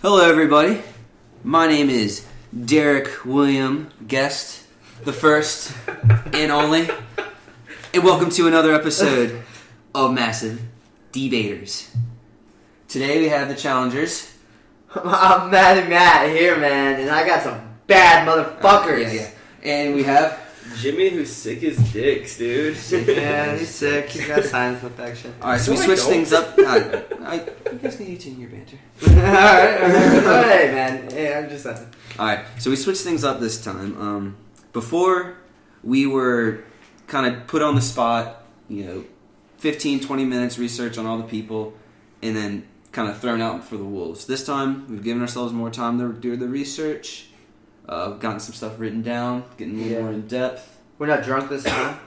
Hello, everybody. My name is Derek William Guest, the first and only, and welcome to another episode of Massive Debaters. Today we have the challengers. I'm Matt here, man, and I got some bad motherfuckers. Yeah. And we have Jimmy, who's sick as dicks, dude. Yeah, he's sick. He's got sinus infection. All right, so we No, I switched don't. things up. You guys can continue your banter. Alright, man. Yeah, I'm just saying. All right, so we switched things up this time. Before, we were kind of put on the spot, 15, 20 minutes research on all the people, and then kind of thrown out for the wolves. This time, we've given ourselves more time to do the research. We've gotten some stuff written down, getting a little more in depth. We're not drunk this time.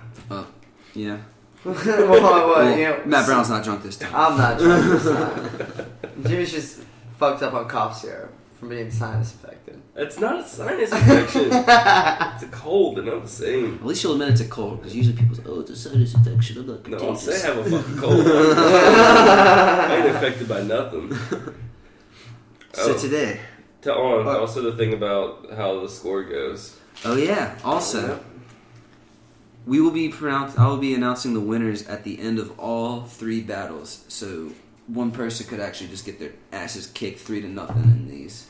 Yeah. Well, Matt Brown's not drunk this time. I'm not drunk this time. Jimmy's just fucked up on cough syrup from being sinus affected. That's not a sinus infection. It's a cold, and I'm the same. At least you'll admit it's a cold, because usually people say, it's a sinus infection. I'm not No, I'll contagious. say I have a fucking cold. I ain't affected by nothing. So today. Also the thing about how the score goes. Oh yeah. Also, I will be announcing the winners at the end of all three battles. So one person could actually just get their asses kicked 3-0 in these.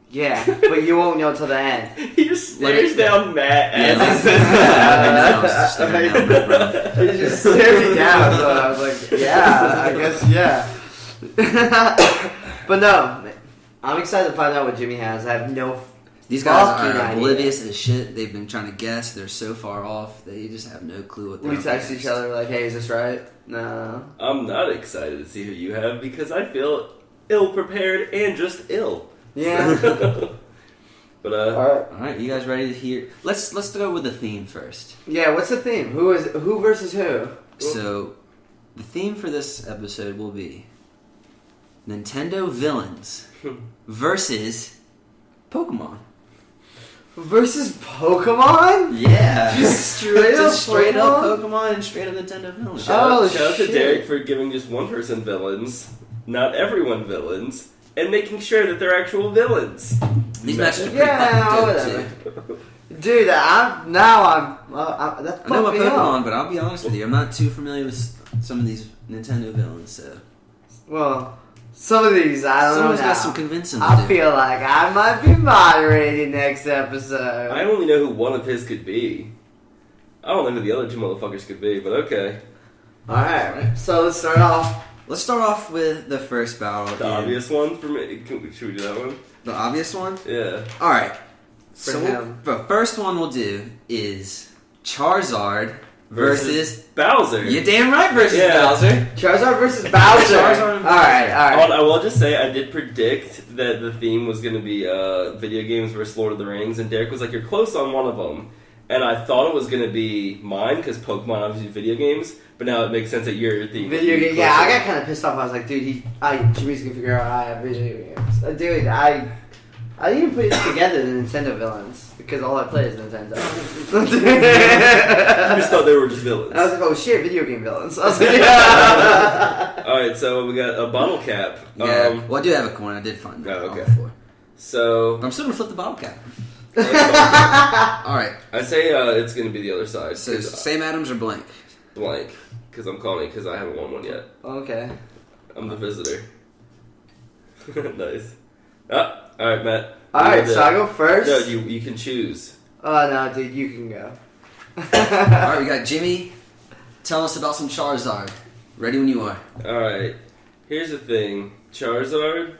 Yeah, but you won't know till the end. He just stares down Matt as he says He just stared me down, so I was like, yeah, I guess, yeah. But no, I'm excited to find out what Jimmy has. I have no These guys fucking are idea. oblivious as shit. They've been trying to guess. They're so far off. They just have no clue what they're We up text against. each other like, hey, is this right? No. I'm not excited to see who you have because I feel ill-prepared and just ill. Yeah. But, Alright. All right, you guys ready to hear? Let's go with the theme first. Yeah, what's the theme? Who versus who? So, the theme for this episode will be Nintendo villains versus Pokemon. Versus Pokemon? Yeah, Just straight up straight up Pokemon? Pokemon and straight up Nintendo villains. Shout out to shit. Derek for giving just one person villains, not everyone villains, and making sure that they're actual villains. These matches are pretty Yeah, fucking dope whatever. too. Dude, that's I know fucked my me Pokemon, up. but I'll be honest with you, I'm not too familiar with some of these Nintendo villains, so Well, some of these, I don't someone's know. got some convincing to I do. feel like I might be moderating next episode. I only know who one of his could be. I don't know who the other two motherfuckers could be, but okay. Alright, so let's start off. Let's start off with the first battle. The obvious one for me. Should we do that one? The obvious one? Yeah. Alright. For So him. the first one we'll do is Charizard versus Bowser. You're damn right versus Yeah. Bowser. Charizard versus Bowser. Charizard and Alright. I will just say I did predict that the theme was going to be video games versus Lord of the Rings, and Derek was like, "You're close on one of them," and I thought it was going to be mine because Pokemon obviously video games, but now it makes sense that your theme. Video game. Yeah, I got kind of pissed off. I was like, dude, Jimmy's gonna figure out I have video games. Dude, I didn't even put it together, the Nintendo villains, because all I play is Nintendo. I just thought they were just villains. I was like, oh shit, video game villains. I was like, yeah. All right, so we got a bottle cap. Yeah. Well, I do have a coin. I did find that Oh, on okay. the floor. So But I'm still gonna flip the bottle cap. I Alright. say it's going to be the other side. So 'cause same atoms or blank? blank, because I'm calling it because I haven't won one yet. Okay. I'm the visitor. Nice. All right, Matt. Alright, so I go first? No, you can choose. Oh, no, dude, you can go. Alright, we got Jimmy. Tell us about some Charizard. Ready when you are. All right. Here's the thing, Charizard.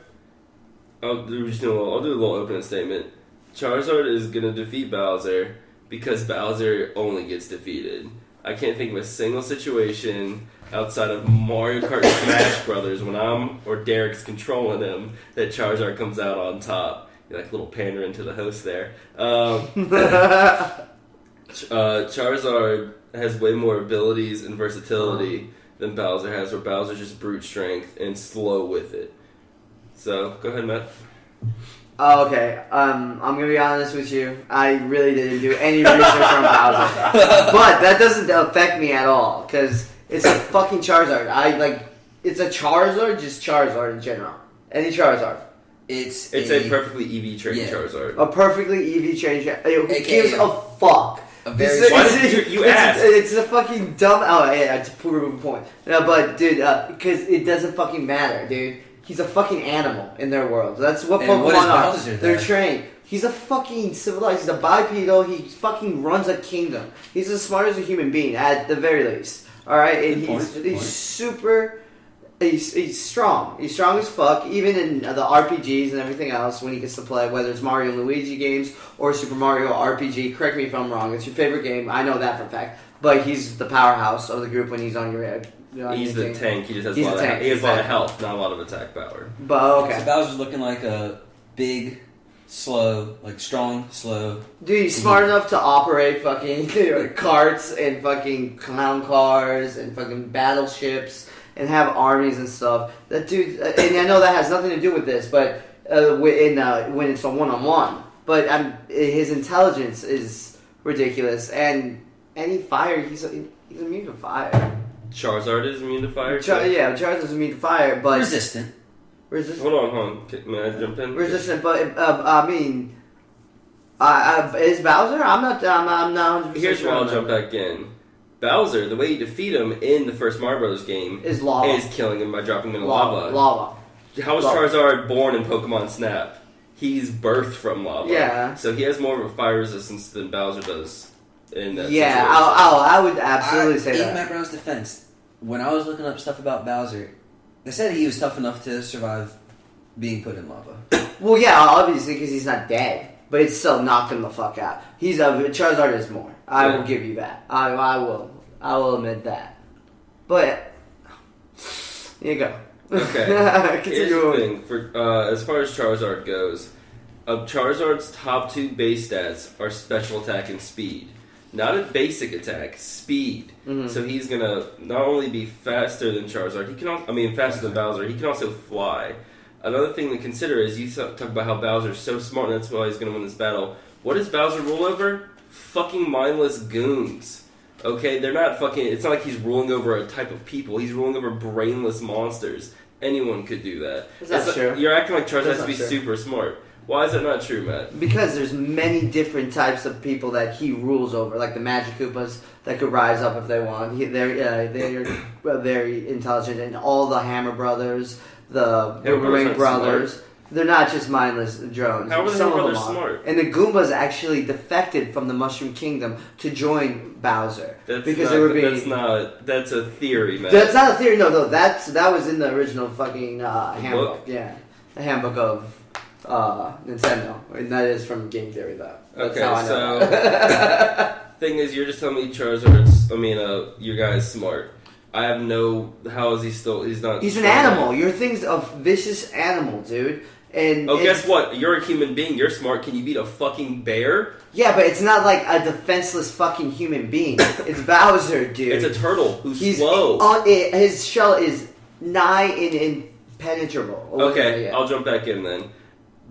I'll do a little opening statement. Charizard is gonna defeat Bowser because Bowser only gets defeated. I can't think of a single situation outside of Mario Kart Smash Brothers when I'm or Derek's controlling him that Charizard comes out on top. You're like a little pandering to the host there. Charizard has way more abilities and versatility than Bowser has, where Bowser's just brute strength and slow with it. So, go ahead, Matt. Oh, okay. I'm gonna be honest with you. I really didn't do any research on Bowser, but that doesn't affect me at all because it's a fucking Charizard. It's a Charizard, just Charizard in general. Any Charizard. It's a perfectly EV trained Yeah. Charizard. A perfectly EV change. Who AKA gives a fuck? a very Why did you ask? It's a fucking dumb. Oh yeah, to prove a point. No, but dude, because it doesn't fucking matter, dude. He's a fucking animal in their world. That's what And Pokemon what is are. Bowser, They're though? trained. He's a fucking civilized. He's a bipedal. He fucking runs a kingdom. He's as smart as a human being, at the very least. All right, and Good point, he's good he's point. super. He's strong. He's strong as fuck. Even in the RPGs and everything else, when he gets to play, whether it's Mario and Luigi games or Super Mario RPG. Correct me if I'm wrong. It's your favorite game. I know that for a fact. But he's the powerhouse of the group when he's on your. He's the tank. He just has He's a lot the tank, he has a lot of exactly. health, not a lot of attack power. But So okay, Bowser's looking like a big, slow, like strong, slow. dude, he's smart enough to operate fucking carts and fucking clown cars and fucking battleships and have armies and stuff. That dude, and I know that has nothing to do with this, but when it's a one-on-one, but his intelligence is ridiculous, and any fire, he's immune to fire. Charizard is immune to fire. Charizard's immune to fire, but Resistant. Hold on. May I jump in? resistant. But I mean, is Bowser? I'm not 100% Here's sure where I'll on jump that. back in. Bowser, the way you defeat him in the first Mario Brothers game Is lava. is killing him by dropping him in lava. Lava. How was Lava. Charizard born in Pokemon Snap? He's birthed from lava. Yeah. So he has more of a fire resistance than Bowser does in that Yeah, situation. I would absolutely say In that. Matt Brown's defense, when I was looking up stuff about Bowser, they said he was tough enough to survive being put in lava. Well, yeah, obviously because he's not dead, but it's still knocked him the fuck out. Charizard is more. I Yeah. will give you that. I will admit that. But here you go. Okay. Here's Continue the on. thing. For as far as Charizard goes, Charizard's top two base stats are special attack and speed. Not a basic attack, speed. Mhm. So he's gonna not only be faster than Charizard, faster than Bowser. He can also fly. Another thing to consider is you talk about how Bowser's so smart, and that's why he's gonna win this battle. What does Bowser rule over? Fucking mindless goons. Okay, they're not fucking. It's not like he's ruling over a type of people. He's ruling over brainless monsters. Anyone could do that. That's true. You're acting like Charizard That's has to be not true. super smart. Why is that not true, Matt? Because there's many different types of people that he rules over, like the Magic Koopas that could rise up if they want. They're very intelligent, and all the Hammer Brothers, the Hammer Brothers Boomerang aren't Brothers. They're not just mindless drones. How are the Some Hammer of them Brothers are. smart? And the Goombas actually defected from the Mushroom Kingdom to join Bowser because they were being. That's a theory, Matt. That's not a theory. No, that was in the original fucking handbook. book? Yeah, the handbook of Nintendo, and that is from Game Theory, though. That's Okay, how I know so- that. Thing is, you're just telling me Charizard's. Your guy's smart. I have no. How is he still? He's not. He's an strong enough. animal. Your thing's a vicious animal, dude. And Oh, it's- guess what? You're a human being. You're smart. Can you beat a fucking bear? Yeah, but it's not like a defenseless fucking human being. It's Bowser, dude. It's a turtle who's He's slow. his shell is nigh impenetrable. Or whatever, Okay, yeah. I'll jump back in then.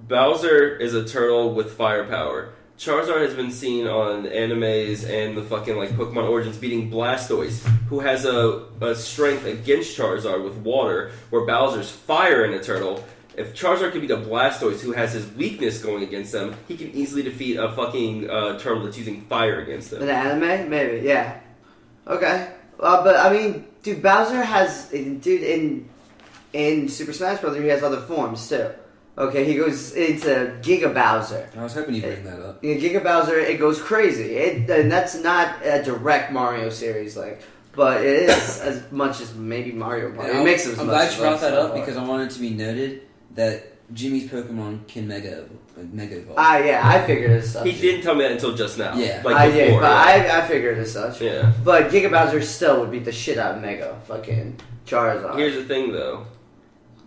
Bowser is a turtle with firepower. Charizard has been seen on animes and the fucking like Pokemon Origins beating Blastoise, who has a strength against Charizard with water, where Bowser's fire in a turtle. If Charizard can beat a Blastoise who has his weakness going against them, he can easily defeat a fucking turtle that's using fire against An them. anime? Maybe, yeah. Okay. But I mean, dude, Bowser has, dude, in Super Smash Bros. He has other forms too. Okay, he goes into Giga Bowser. I was hoping you'd bring that up. In Giga Bowser, it goes crazy. And that's not a direct Mario series, but it is as much as maybe Mario Party. It makes it as I'm much glad as you brought that Mario up Party. because I want it to be noted that Jimmy's Pokemon can Mega Evolve. Yeah, I figured as such. He didn't tell me that until just now. Yeah. like I before. did, but yeah. I figured as such. Yeah. But Giga Bowser still would beat the shit out of Mega fucking Charizard. Here's the thing, though.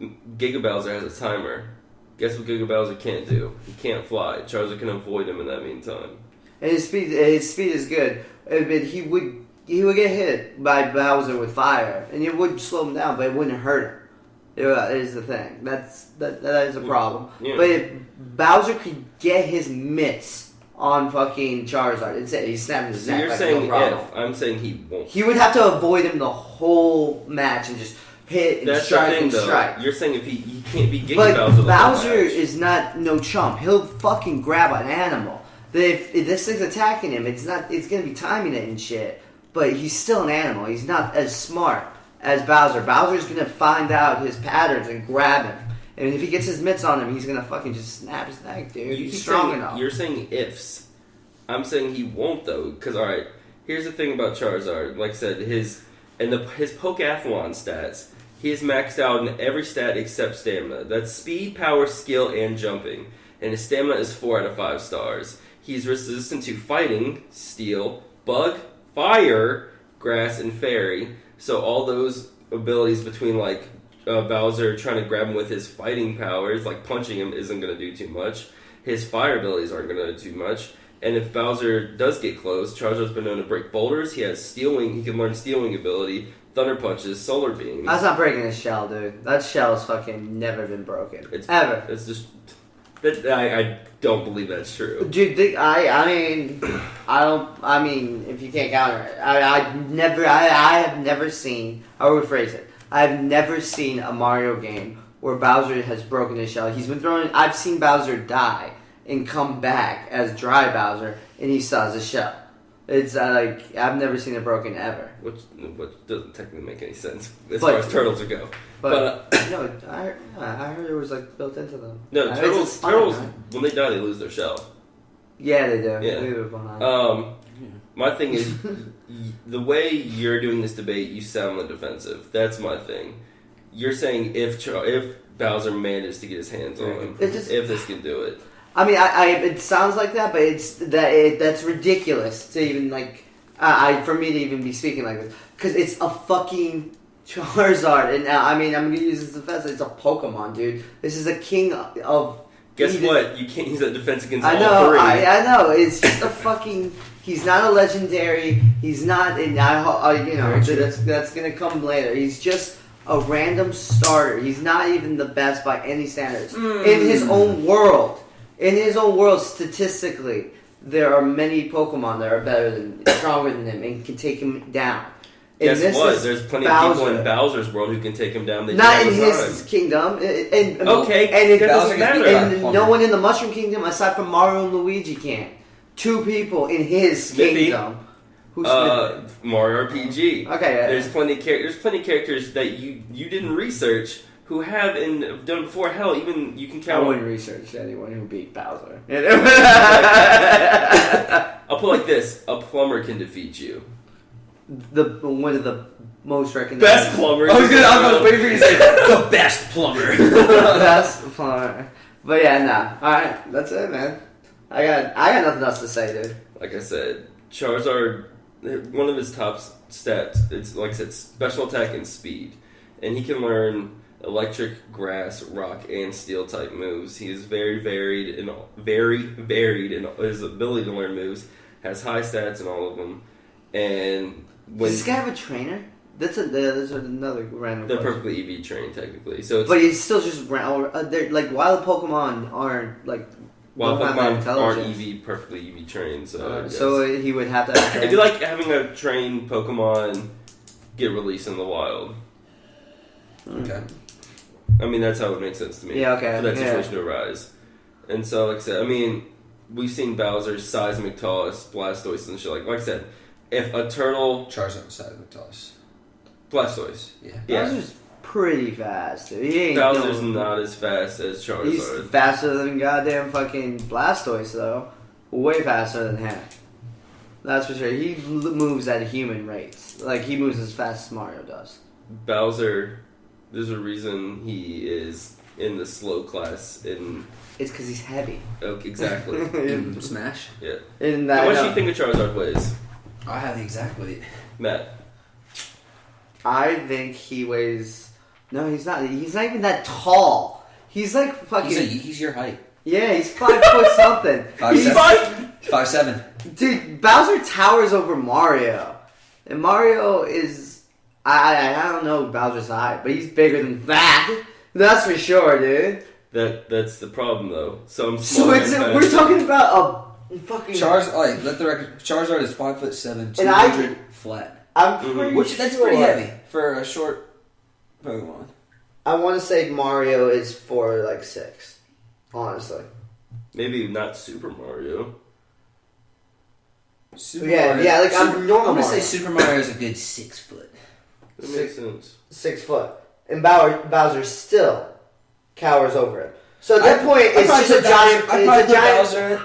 Giga Bowser has a timer. Guess what Giga Bowser can't do? He can't fly. Charizard can avoid him in that meantime. And his speed is good. But he would get hit by Bowser with fire, and it would slow him down, but it wouldn't hurt him. That is the thing. That is a problem. Yeah. But if Bowser could get his mitts on fucking Charizard, it's it. He's snapping his So neck you're like saying no problem. if. I'm saying he won't. He would have to avoid him the whole match and just hit and That's strike the thing, and though. strike. You're saying if he can't be getting But Bowser the whole Bowser match. is not no chump. He'll fucking grab an animal. If this thing's attacking him, it's gonna be timing it and shit. But he's still an animal. He's not as smart as Bowser. Bowser's gonna find out his patterns and grab him. And if he gets his mitts on him, he's gonna fucking just snap his neck, dude. You He's keep strong saying, enough. You're saying ifs. I'm saying he won't though, because alright, here's the thing about Charizard. Like I said, his Pokeathlon stats, he is maxed out in every stat except stamina. That's speed, power, skill, and jumping. And his stamina is 4 out of 5 stars. He's resistant to fighting, steel, bug, fire, grass, and fairy. So all those abilities between like Bowser trying to grab him with his fighting powers, like punching him, isn't going to do too much. His fire abilities aren't going to do too much. And if Bowser does get close, Charizard's been known to break boulders. He has Steel Wing. He can learn Steel Wing ability, Thunder Punches, Solar Beams. That's not breaking his shell, dude. That shell's fucking never been broken. Ever. It's just that I don't believe that's true. Dude, I mean, if you can't counter it, I have never seen. I would phrase it. I've never seen a Mario game where Bowser has broken his shell. He's been throwing. I've seen Bowser die and come back as Dry Bowser, and he still has a shell. It's like I've never seen it broken ever. Which doesn't technically make any sense as far as turtles go. But no, I heard it was like built into them. No, It's turtles. a spine, Turtles right? when they die, they lose their shell. Yeah, they do. Yeah. They leave it behind. My thing is, the way you're doing this debate, you sound like defensive. That's my thing. You're saying if Bowser manages to get his hands on him, if this can do it. I mean, it sounds like that, but that's ridiculous to even like, for me to even be speaking like this, because it's a fucking Charizard, and I mean, I'm gonna use this defense. It's a Pokemon, dude. This is a king of. Guess what? You can't use that defense against I all know, three. I know. It's just a fucking. He's not a legendary. He's not. And that's gonna come later. He's just a random starter. He's not even the best by any standards in his own world. In his own world, statistically, there are many Pokemon that are better than, stronger than him, and can take him down. Guess what? There's plenty of people in Bowser's world who can take him down. Not in his kingdom. And that doesn't matter. And no one in the Mushroom Kingdom, aside from Mario and Luigi, can. 2 people in his kingdom. Who's Mario RPG. Okay. There's plenty of characters that you didn't research who have and have done before. Hell, even you can count. I wouldn't research anyone who beat Bowser. I'll put it like this: a plumber can defeat you. One of the most recognized Best plumber. I was waiting for you to say the best plumber. best plumber. But yeah, nah. All right, that's it, man. I got nothing else to say, dude. Like I said, Charizard, one of his top stats, it's like I said, special attack and speed, and he can learn electric, grass, rock, and steel type moves. He is very varied in his ability to learn moves. Has high stats in all of them, and when Does this guy have a trainer? That's another random. they're question. perfectly EV trained technically, so it's, But he's still just they're like wild Pokemon aren't like. wild don't have that Pokemon aren't intelligence. perfectly EV trained. So I guess. So he would have to. Have it'd be like having a trained Pokemon get released in the wild. Okay. I mean, that's how it would make sense to me. Yeah, okay, For that yeah. situation to arise. And so, like I said, I mean, we've seen Bowser's Seismic Toss, Blastoise, and shit. Like I said, if a turtle... Charizard Seismic Toss. Blastoise. Yeah. Bowser's pretty fast, dude. He ain't Bowser's not as fast as He's Charizard. faster than goddamn fucking Blastoise, though. Way faster than him. That's for sure. He moves at human rates. Like, he moves as fast as Mario does. Bowser, there's a reason he is in the slow class in... It's because he's heavy. Oh, exactly. In Smash? Yeah. In that, How much do you think a Charizard weighs? I have the exact weight. Matt? I think he weighs... No, he's not. He's not even that tall. He's like fucking... He's your height. Yeah, he's 5 foot something. 5'7". Dude, Bowser towers over Mario. And Mario is... I don't know Bowser's height, but he's bigger than that. That's for sure, dude. That's the problem, though. So I'm So small. we're talking about a fucking... Let the record. Charizard is 5'7", And I- 200 flat. I'm pretty That's sure. pretty heavy for a short. Pokemon. I want to say Mario is for like 6. Honestly. Maybe not Super Mario. Yeah, like I'm normal. I'm gonna say Mario. Super Mario is a good 6 foot. That makes sense. 6 foot. And Bowser still cowers over it. So at that point, it's just a giant. It's a giant.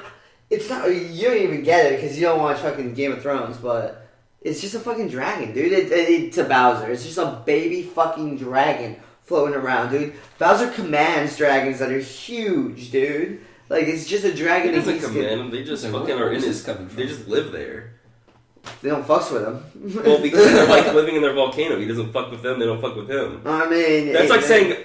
It's not. You don't even get it because you don't watch fucking Game of Thrones, but it's just a fucking dragon, dude. It's a Bowser. It's just a baby fucking dragon floating around, dude. Bowser commands dragons that are huge, dude. Like it's just a dragon. He doesn't command them. They just fucking are in his. Coming from? They just live there. They don't fucks with him. Well, because they're like living in their volcano. He doesn't fuck with them. They don't fuck with him. I mean, That's like saying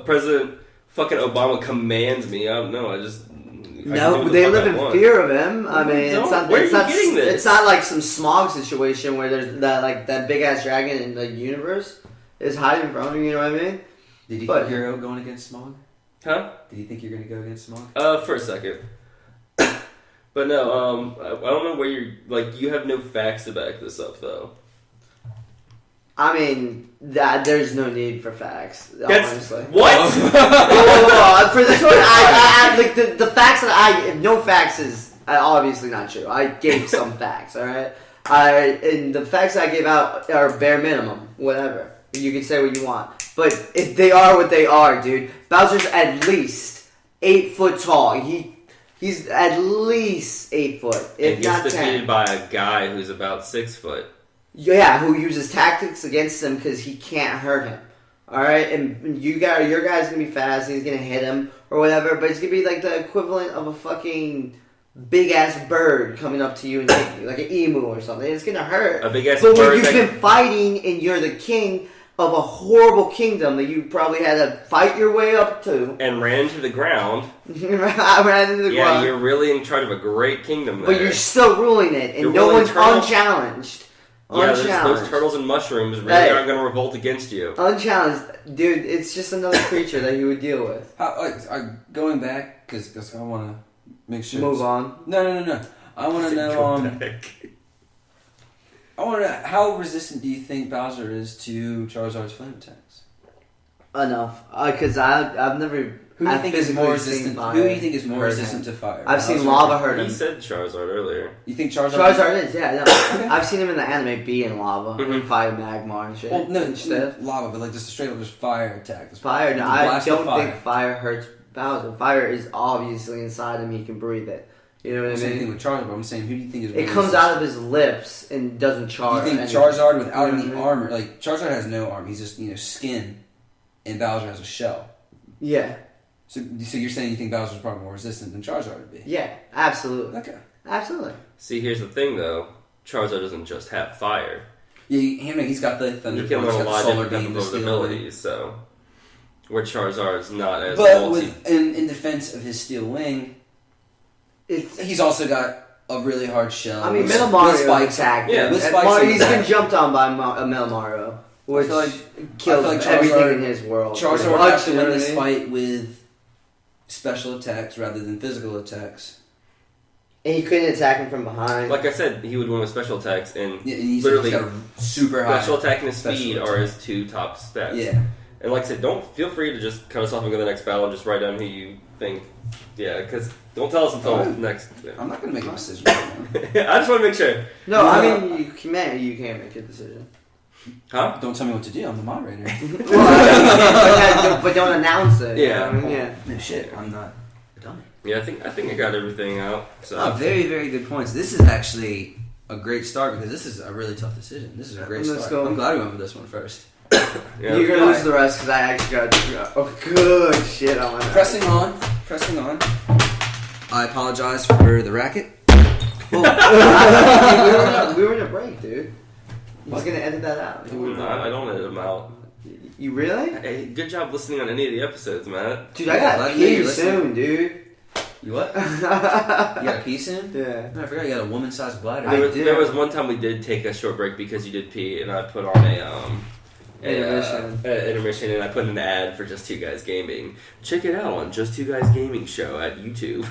President fucking Obama commands me. I don't know. I just. No, they live in fear of him. I mean, it's not. Where are It's you not. getting this? It's not like some smog situation where there's that big ass dragon in the universe is hiding from him. You know what I mean? Did you But- think you're going against Smog? Huh? Did you think you're gonna go against Smog? For a second. But no, I don't know where you're. Like, you have no facts to back this up, though. I mean, that there's no need for facts. Honestly. What? Whoa. For this one, I like the facts that no facts is obviously not true. I gave some facts, all right. And the facts I gave out are bare minimum, whatever. You can say what you want, but if they are what they are, dude. Bowser's at least 8 foot tall. He's at least 8 foot, if And not gets 10. defeated by a guy who's about 6 foot. Yeah, who uses tactics against him because he can't hurt him. All right, and your guy's gonna be fast. And he's gonna hit him or whatever, but it's gonna be like the equivalent of a fucking big ass bird coming up to you and hitting you, like an emu or something. It's gonna hurt. A big ass But when bird. you've that- been fighting and you're the king of a horrible kingdom that you probably had to fight your way up to, and ran into the ground. I ran into the Yeah, ground. you're really in charge of a great kingdom there. But you're still ruling it, and You're no ruling one's turtles. unchallenged. Yeah, Unchallenged. those turtles and mushrooms really Hey. aren't going to revolt against you. Unchallenged, dude. It's just another creature that you would deal with. Going back because I want to make sure. Move on. No. I want to know. I want to know how resistant do you think Bowser is to Charizard's flame attacks? Enough, because I've never. Who do you I've think is physically more seen resistant? fire Who do you think is more hurt resistant him. to fire? I've seen Bowser? lava hurt He him. said Charizard earlier. You think Charizard? Charizard is, yeah. No. Okay. I've seen him in the anime be in lava Mhm. and fight magma and shit. Well, no, instead. lava, but like just a straight up just fire attack. Just Fire. No, just I blast of don't fire. think fire hurts Bowser. Fire is obviously inside him. He can breathe it. You know what I Same mean? thing with Charizard. But I'm saying, who do you think is? It comes out of his lips and doesn't charge. You think anything. Charizard without You know any what I mean? armor? Like Charizard has no armor. He's just skin, and Bowser has a shell. Yeah. So you're saying you think Bowser's probably more resistant than Charizard would be? Yeah. Absolutely. Okay. Absolutely. See, here's the thing, though. Charizard doesn't just have fire. Yeah, he's got the thunder. He can punch, learn a got lot the of solar different beam, the types of steel abilities, so... Where Charizard's not as But multi... in defense of his steel wing, he's also got a really hard shell. I mean, with- Middle with Mario spikes. attacked Yeah, him. with And spikes in He's the been back. jumped on by Middle Mario, which I feel kills like everything Charizard- in his world. Charizard pretty would much, have to you know win what I this mean? fight with special attacks rather than physical attacks. And you couldn't attack him from behind. Like I said, he would win with special attacks, and Yeah, and he's literally got a super high special attack and special speed attack. are his two top stats. Yeah. And like I said, don't feel free to just cut us off and go to the next battle. Just write down who you think. Yeah, because don't tell us until Alright. next. I'm not gonna make a decision right now. I just want to make sure. no, I Yeah. mean you can't make a decision. Huh? Don't tell me what to do. I'm the moderator. Well, but don't announce it. you Yeah. know what I mean? Yeah. No shit. I'm not dumb. Yeah, I think I got everything out. So Oh, very, very good points. This is actually a great start because this is a really tough decision. This is a great Let's start. go. I'm glad we went with this one first. yeah. You're gonna lose the rest because I actually got good shit on my mouth. Pressing on. I apologize for the racket. we were in a break, dude. He's gonna edit that out. I don't edit them out. You really? Hey, good job listening on any of the episodes, Matt. Dude, I Yeah, got glad to hear pee you're listening. soon, dude. You what? You yeah. got a pee soon? No, I forgot you got a woman-sized bladder. I did. There was one time we did take a short break because you did pee, and I put on intermission, and I put an ad for Just Two Guys Gaming. Check it out on Just Two Guys Gaming show at YouTube.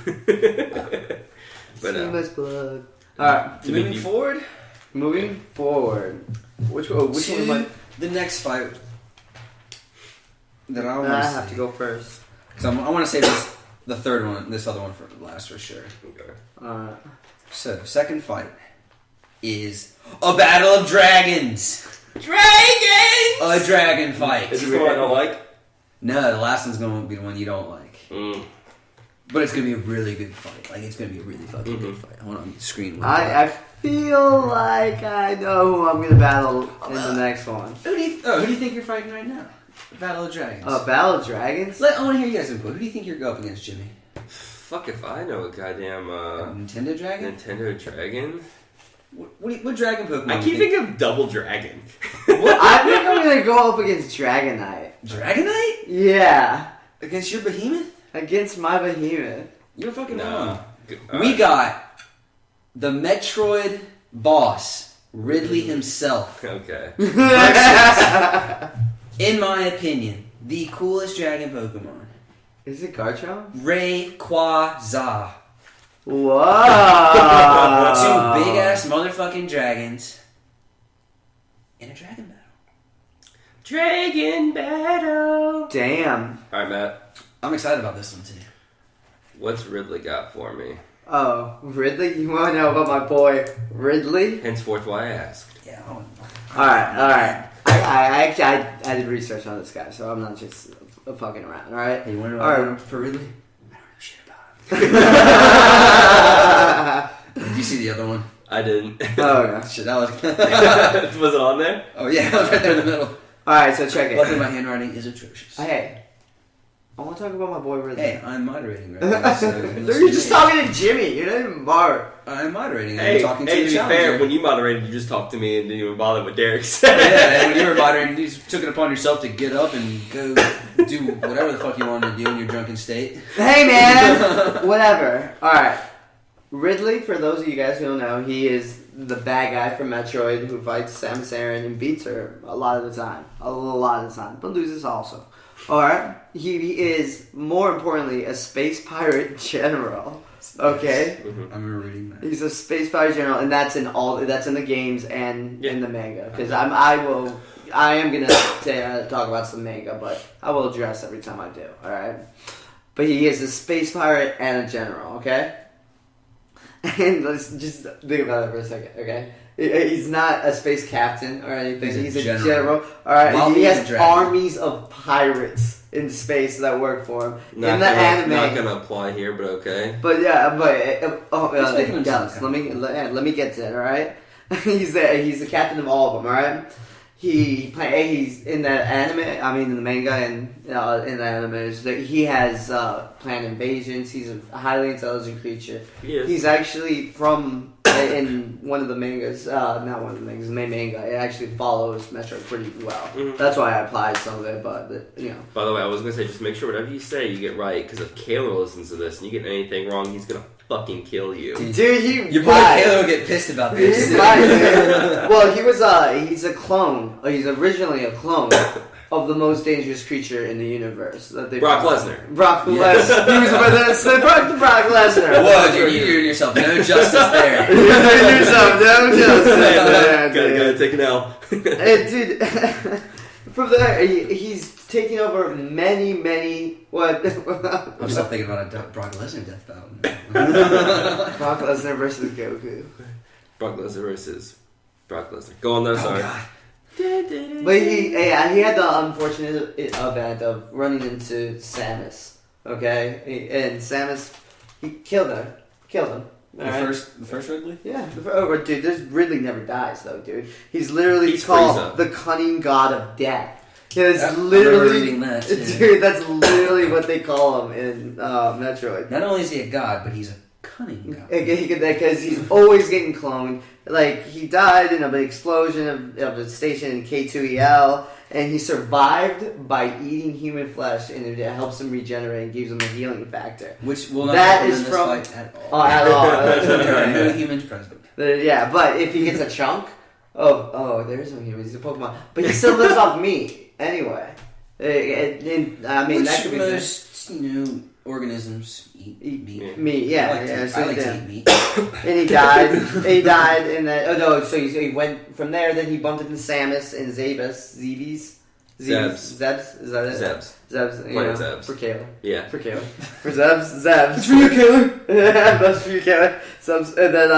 But Shameless plug. Alright, To be Moving deep- forward moving forward. Which one am I? to the next fight. that I Then want I to have to go first. Because I want to save the third one, this other one for last for sure. Okay. Alright. So, second fight is a battle of dragons. Dragons! A dragon fight. Is this the one I don't like? No, the last one's going to be the one you don't like. Mm. But it's going to be a really good fight. Like, it's going to be a really fucking good Mhm. fight. Hold on the screen. I feel like I know who I'm gonna battle in the next one. Who do you think you're fighting right now? Battle of Dragons. Battle of Dragons? I want to hear you guys' input. Who do you think you're going up against, Jimmy? Fuck if I know a goddamn Nintendo Dragon? Nintendo Dragon. What dragon Pokemon? I keep thinking of Double Dragon. I think I'm gonna go up against Dragonite. Dragonite? Yeah. Against your behemoth? Against my behemoth. You're fucking No. wrong. All We right. got the Metroid boss, Ridley himself. Okay. In my opinion, the coolest dragon Pokemon. Is it Garchomp? Rayquaza. Whoa! Two big ass motherfucking dragons in a dragon battle. Dragon Battle. Damn. All right, Matt. I'm excited about this one too. What's Ridley got for me? Oh, Ridley? You want to know about my boy Ridley? Henceforth, why I asked. Yeah. Alright. I actually I did research on this guy, so I'm not just fucking around, alright? Hey, you want to know All right. what I know for Ridley? I don't know shit about him. Did you see the other one? I didn't. Oh, no. Shit, that was. Was it on there? Oh yeah, it was right there in the middle. Alright, so check Luckily, it. my handwriting is atrocious. Hey, I want to talk about my boy Ridley. Hey, I'm moderating right now. So You're just talking to Jimmy. You're not even Mark. I'm moderating. Hey, I'm talking to to the be fair, challenger. when you moderated, you just talked to me and didn't even bother what Derek said. Yeah, and when you were moderating, you just took it upon yourself to get up and go do whatever the fuck you wanted to do in your drunken state. Hey, man. Whatever. Alright. Ridley, for those of you guys who don't know, he is the bad guy from Metroid who fights Samus Aran and beats her a lot of the time. A lot of the time. But loses also. Alright? He is, more importantly, a space pirate general. Okay? Mhm. I remember reading that. He's a space pirate general, and that's in the games and in the manga. Because I am gonna talk about some manga, but I will address every time I do. All right, but he is a space pirate and a general. Okay, and let's just think about it for a second. Okay, he's not a space captain or anything. He's a general. All right, While he being a has dragon. armies of pirates in space that work for him in the anime. Not gonna apply here, but okay. But yeah, He's making him Dallas, sound let me get to it. All right, he's the captain of all of them. All right, he's in the anime. I mean, in the manga and in the anime, he has planned invasions. He's a highly intelligent creature. He is. He's actually from in one of the mangas, not one of the mangas, the main manga. It actually follows Metro pretty well. Mhm. That's why I applied some of it, but you know. By the way, I was gonna say, just make sure whatever you say you get right, because if Kayla listens to this and you get anything wrong, he's gonna fucking kill you. Dude, Your boy Halo will get pissed about this. He's right, dude. Well, he's a clone. He's originally a clone of the most dangerous creature in the universe. That they Brock Lesnar. Brock Yes. Lesnar. He was Brock Lesnar. Whoa, dude, you're doing yourself no justice there. You're doing yourself no justice there, Gotta dude. take an L. And, dude, from there, he's taking over many. What? I'm still thinking about a Brock Lesnar death battle. Brock Lesnar versus Goku. Brock Lesnar versus Brock Lesnar. Go on there, Oh sorry. god. But he had the unfortunate event of running into Samus. Okay, and Samus, he killed him. The Alright? first Ridley? Yeah, dude. There's Ridley never dies though, dude. He's literally He's called Frieza. the cunning god of death. Yeah, that's I remember literally, reading that, too. dude. That's literally what they call him in Metroid. Not only is he a god, but he's a cunning god. Because he's always getting cloned. Like, he died in an explosion of a station in K2EL, and he survived by eating human flesh, and it helps him regenerate and gives him a healing factor. Which will not That happen is in this from- fight at all. At all. There are no humans present. Yeah, but if he gets a chunk of... there is no human, he's a Pokemon. But he still lives off meat, anyway. I mean, Which that could be... most, organisms eat meat. Meat, yeah. I like to, so I like yeah. to eat meat. And he died in that. Oh no! So he went from there. Then he bumped into Samus and Zebes. Zebs. Zebs? Is that it? Zebs. Zebs. Plain Zebs. For Kayla. Yeah. For Kayla. For Zebs. Zebs. It's for you, Kayla. Yeah, that's for you, Kayla. Zebs. And then,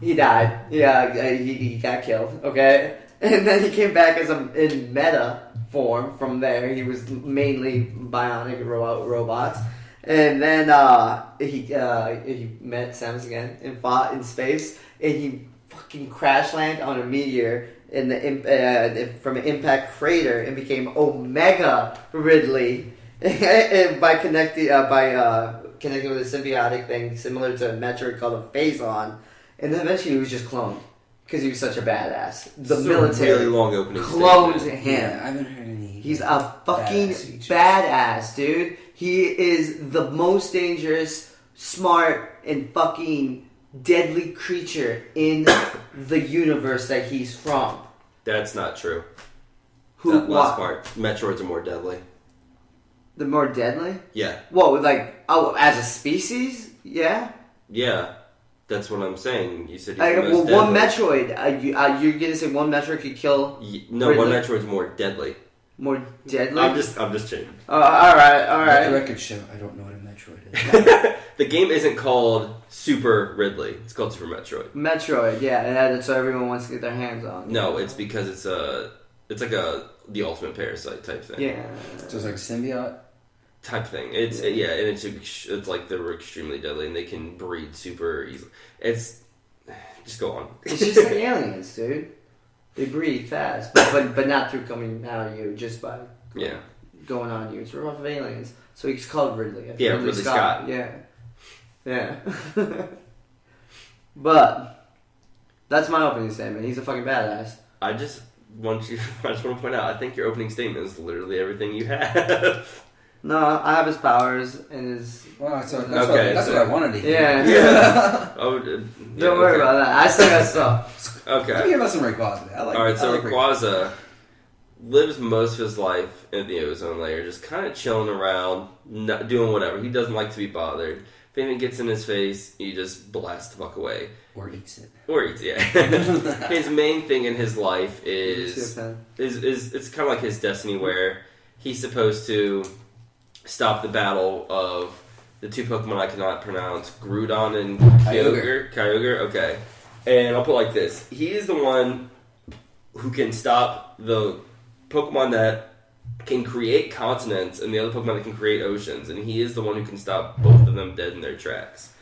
he died. Yeah, he got killed. Okay? And then he came back as in meta form from there. He was mainly bionic robots. And then he met Samus again and fought in space. And he fucking crash landed on a meteor in from an impact crater and became Omega Ridley and by connecting with a symbiotic thing similar to a Metroid called a Phazon. And then eventually he was just cloned. Because he was such a badass. The It's a military really long opening cloned statement. him. Yeah, I haven't heard any. He's a fucking features. badass, dude. He is the most dangerous, smart, and fucking deadly creature in the universe that he's from. That's not true. Who? That last What? part. Metroids are more deadly. The more deadly? Yeah. Whoa, as a species? Yeah. Yeah. That's what I'm saying. You said he's Like, the well, most one deadly. Metroid. You're gonna say one Metroid could kill No, one Ridley. Metroid's more deadly. more deadly? I'm just changing. All right. Let the record show I don't know what a Metroid is. The game isn't called Super Ridley. It's called Super Metroid. Metroid, yeah, and that's what everyone wants to get their hands on. No, it's because it's like the ultimate parasite type thing. Yeah. So it's like a symbiote. Type thing. It's and it's like they're extremely deadly and they can breed super easily. It's just go on. It's just like aliens, dude. They breathe fast, but not through coming out of you, just by Yeah. going on you. It's off of aliens. So he's called Ridley. Yeah, Ridley Scott. Yeah. But that's my opening statement. He's a fucking badass. I just want to point out. I think your opening statement is literally everything you have. No, I have his powers and his. Well, that's what I wanted to hear. Yeah. Oh, Don't worry about that. I still got stuff. Let me Okay. hear about some Rayquaza. I like. All right. So I like Rayquaza lives most of his life in the ozone layer, just kind of chilling around, not doing whatever. He doesn't like to be bothered. If anything gets in his face, he just blasts the fuck away. Or eats it. Or eats, yeah. His main thing in his life is it's kind of like his destiny, where he's supposed to stop the battle of the two Pokemon I cannot pronounce, Groudon and Kyogre. Kyogre, okay. And I'll put it like this: he is the one who can stop the Pokemon that can create continents and the other Pokemon that can create oceans, and he is the one who can stop both of them dead in their tracks.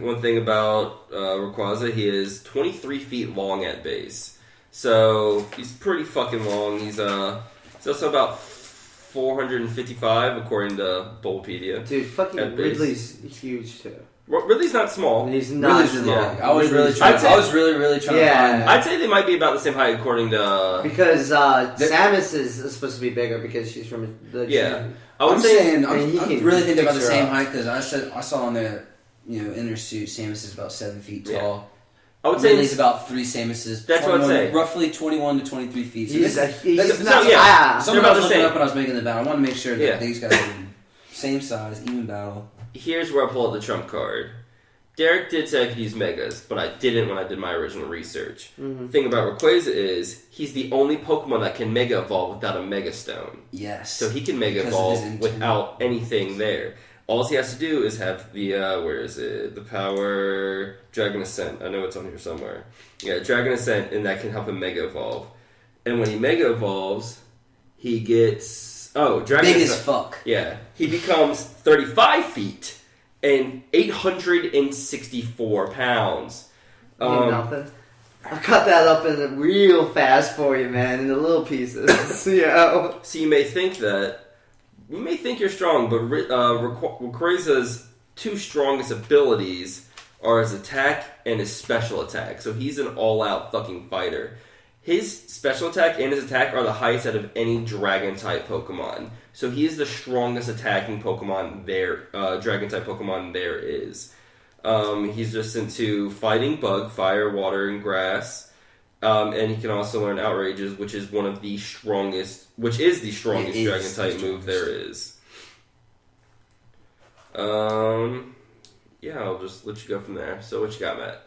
One thing about Rayquaza, he is 23 feet long at base. So he's pretty fucking long. He's also about 455 according to Bulbapedia. Dude, fucking At base. Ridley's huge too. Ridley's not small. He's not Really, small. I was really Ridley's- trying. I'd say- I was really trying Yeah. to find that. I'd say they might be about the same height according to. Because Samus is supposed to be bigger because she's from the. Yeah. I would I'm say saying and he I'm can really thinking about the fix her same up. height because I saw on the inner suit Samus is about 7 feet Yeah. tall. I would say Ridley's about 3 Samuses. That's what I'd 21 say. Roughly 21 to 23 feet. So He's this- not. so, yeah. Something about I was the looking same. up when I was making the battle. I want to make sure that Yeah. these guys are same size, even battle. here's where I pull out the trump card. Derek did say I could use megas, but I didn't when I did my original research. Mm-hmm. The thing about Rayquaza is he's the only Pokemon that can Mega Evolve without a Mega Stone. Yes. So he can Mega Because of Evolve his internal- without anything there. All he has to do is have the, where is it? The power Dragon Ascent. I know it's on here somewhere. Yeah, Dragon Ascent, and that can help him Mega Evolve. And when he Mega Evolves, he gets... Oh, Dragon Big Ascent. as fuck. Yeah. He becomes 35 feet and 864 pounds. Nothing. I cut that up in real fast for you, man, in the little pieces. Yeah. So you may think you're strong, but Rayquaza's two strongest abilities are his attack and his special attack. So he's an all-out fucking fighter. His special attack and his attack are the highest out of any Dragon-type Pokemon. So he is the strongest attacking Pokemon there, Dragon-type Pokemon there is. He's resistant to Fighting Bug, Fire, Water, and Grass. And he can also learn Outrages, which is the strongest Dragon-type move there is. Yeah, I'll just let you go from there. So what you got, Matt?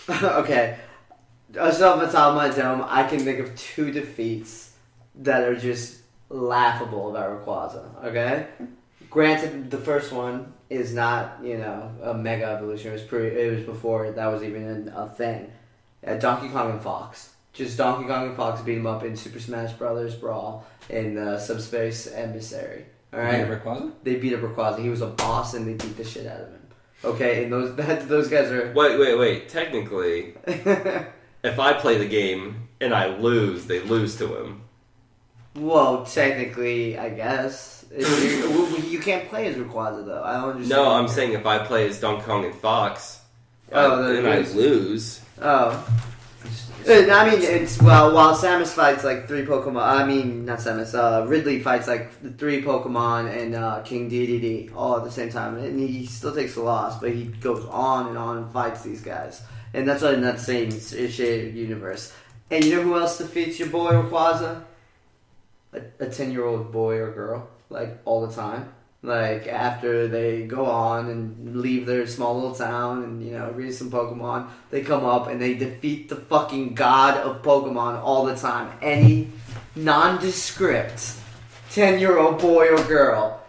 Okay. Just off the top of my dome, I can think of 2 defeats that are just laughable about Rayquaza. Okay? Granted, the first one is not, a mega evolution. It was before that was even a thing. Donkey Kong and Fox. Just Donkey Kong and Fox beat him up in Super Smash Brothers Brawl in Subspace Emissary. Alright? Rayquaza? They beat up Rayquaza. He was a boss and they beat the shit out of him. Okay? And those guys are... Wait. Technically, if I play the game and I lose, they lose to him. Well, technically, I guess. You can't play as Rayquaza, though. I don't understand. No, I'm saying if I play as Donkey Kong and Fox, then I lose. lose. Oh. I mean, while Samus fights like 3 Pokemon, I mean, not Samus, Ridley fights like 3 Pokemon and King Dedede all at the same time. And he still takes the loss, but he goes on and fights these guys. And that's why in that same shaded universe. And you know who else defeats your boy Rayquaza? A 10-year-old boy or girl, like, all the time. Like, after they go on and leave their small little town and, raise some Pokemon, they come up and they defeat the fucking god of Pokemon all the time. Any nondescript 10-year-old boy or girl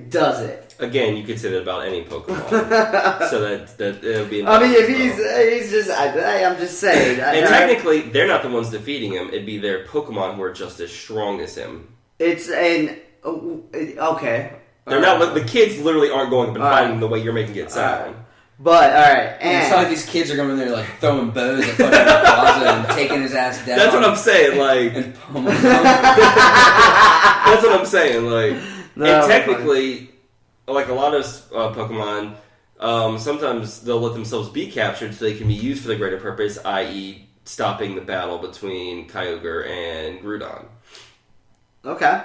does it. Again, you could say that about any Pokemon. So that it'll be... I mean, if he's just... I'm just saying. And technically, they're not the ones defeating him. It'd be their Pokemon who are just as strong as him. It's an... Okay. They're not... The kids literally aren't going up and fighting right. the way you're making it sound. But, alright, And it's not like these kids are going in there like throwing bows at fucking Rayquaza and taking his ass down. That's what I'm saying, like... And pummeling him. That's what I'm saying, like... No, and technically, like a lot of Pokemon, sometimes they'll let themselves be captured so they can be used for the greater purpose, i.e. stopping the battle between Kyogre and Groudon. Okay.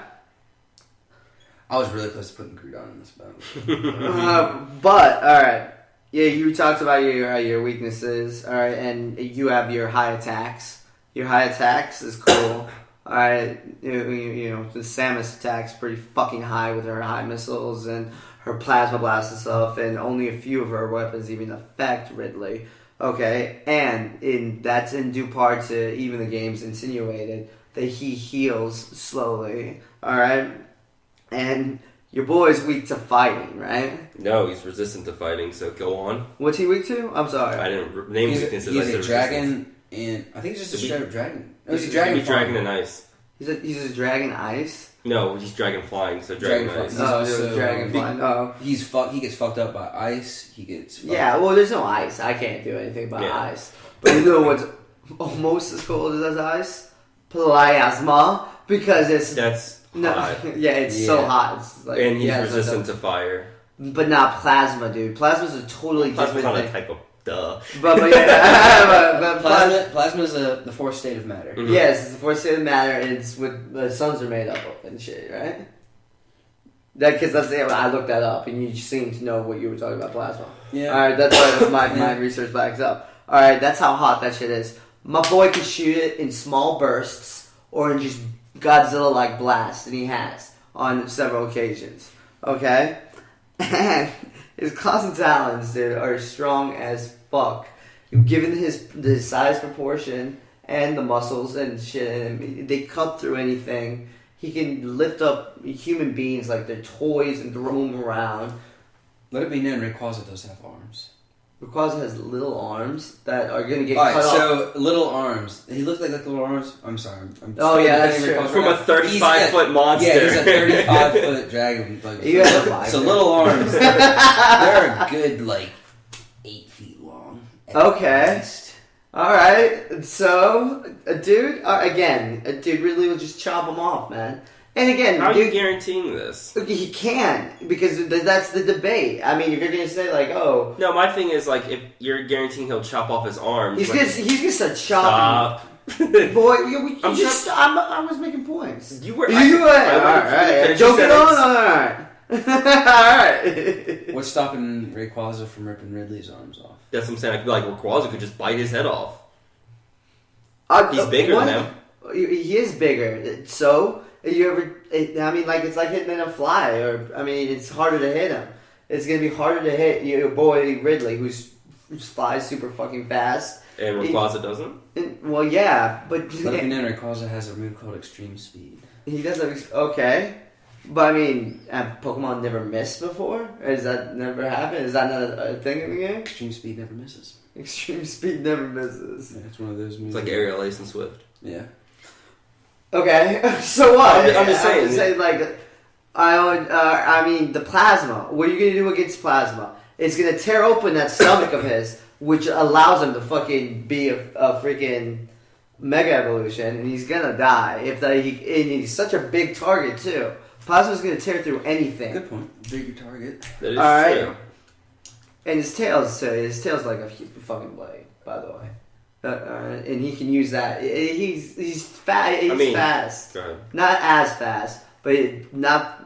I was really close to putting Groudon in this battle. But, alright. Yeah, you talked about your weaknesses, alright, and you have your high attacks. Your high attacks is cool. Alright, the Samus attack's pretty fucking high with her high missiles and her plasma blast and stuff, and only a few of her weapons even affect Ridley. Okay, and that's in due part to even the game's insinuated that he heals slowly. Alright? And your boy's weak to fighting, right? No, he's resistant to fighting, so go on. What's he weak to? I'm sorry. I didn't name weaknesses. He's I said a dragon, and I think he's just a straight up dragon. No, he's a dragon. He's dragon and ice. He's a dragon ice? No, he's dragon flying, so dragon Dragon ice. flying. Oh, also- dragon flying. Oh. He gets fucked up by ice. He gets fucked Yeah, up. well, there's no ice. I can't do anything about Yeah. ice. But you know what's almost as cold as ice? Plasma. Because it's... That's No, hot. yeah, it's so Yeah. hot. It's like, And he's yeah, it's resistant like to fire. but not plasma, dude. Plasma's a totally Plasma's different not a thing. type of duh. But yeah, but Plasma is the fourth state of matter. Mhm. yes, it's the fourth state of matter, and it's what the suns are made up of and shit, right? Because I looked that up, and you seem to know what you were talking about plasma. Yeah. All right, that's what my research backs up. All right, that's how hot that shit is. My boy can shoot it in small bursts or in just Godzilla-like blasts, and he has on several occasions. Okay, and his claws and talons, dude, are strong as fuck. Given the size proportion and the muscles and shit, and they cut through anything. He can lift up human beings like they're toys and throw them around. Let it be known, Rayquaza does have arms. Rayquaza has little arms that are gonna get Alright, cut off. so little arms. He looks like little arms. I'm sorry. I'm Oh, yeah, that's defending true. Rayquaza. From a 35-foot monster. Yeah, he's a 35-foot dragon. Like, You have a bicep. so little arms. They're a good 8 feet long. at Okay. least. Alright, so, a dude really will just chop him off, man. And again, How are you dude, guaranteeing this? he can, because that's the debate. I mean, if you're gonna say, like, oh, No, my thing is, like, if you're guaranteeing he'll chop off his arms... he's like, gonna start chopping. Stop. Boy, you I'm just, just- I was making points. You were... Alright, joking on, alright. Alright. What's stopping Rayquaza from ripping Ridley's arms off? That's what I'm saying. I feel like Rayquaza could just bite his head off. He's He's bigger than him. He is bigger. So, you ever... I mean, like, it's like hitting a fly, or, I mean, it's harder to hit him. It's gonna be harder to hit your boy Ridley, who flies super fucking fast. And Rayquaza doesn't? Well, yeah, but Let me know Rayquaza has a move called Extreme Speed. he doesn't. Okay, but I mean, have Pokemon never missed before? Or has that never happened? Is that not a thing in the game? Extreme Speed never misses. Extreme Speed never misses. Yeah, it's one of those moves. It's like Aerial Ace and Swift. Yeah. Okay, so what? I'm just saying. Like, I mean, the Plasma. What are you gonna do against Plasma? It's gonna tear open that stomach of his, which allows him to fucking be a freaking Mega Evolution, and he's gonna die. And he's such a big target too. Plasma's gonna tear through anything. Good point. Bigger target. That is Alright. true. And his tail's like a fucking blade, by the way. And he can use that. He's fast. He's fast. Go ahead. Not as fast, but not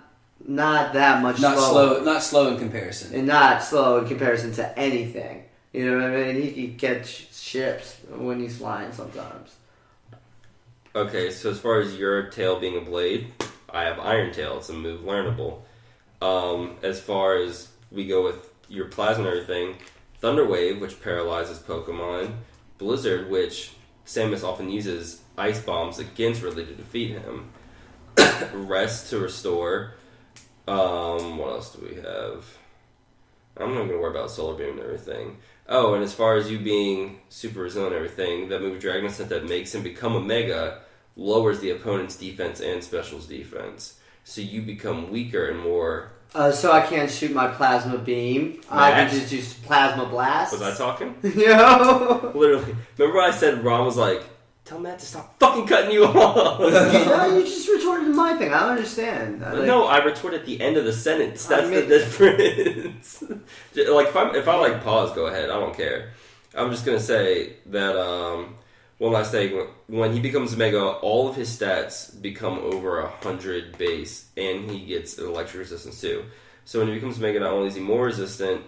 that much Not slower. slow. Not slow in comparison. And not slow in comparison to anything. You know what I mean? He can catch ships when he's flying sometimes. Okay, so as far as your tail being a blade, I have Iron Tail. It's a move learnable. As far as we go with your Plasma and everything, Thunder Wave, which paralyzes Pokemon, Blizzard, which Samus often uses Ice Bombs against Ridley to defeat him, Rest to restore. What else do we have? I'm not going to worry about Solar Beam and everything. Oh, and as far as you being super resilient and everything, that move Dragon Ascent that makes him become a Mega lowers the opponent's defense and specials defense. So you become weaker and more... So I can't shoot my Plasma Beam. I can just use Plasma Blast. Was I talking? Yo! Literally. Remember I said Ron was like, tell Matt to stop fucking cutting you off. No, you just retorted to my thing. I don't understand. No, I retort at the end of the sentence. That's I mean- the difference. Like if I like pause, go ahead. I don't care. I'm just gonna say that one last thing. When he becomes Mega, all of his stats become over 100 base, and he gets electric resistance too. So when he becomes Mega, not only is he more resistant,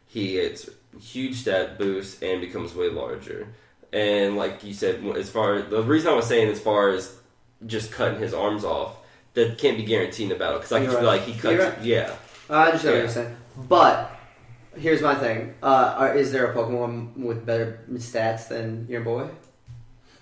he gets huge stat boost and becomes way larger. And like you said, the reason I was saying as far as just cutting his arms off, that can't be guaranteed in the battle because I could be like he cuts. Right. Yeah, I understand what you're saying. But here's my thing: is there a Pokemon with better stats than your boy?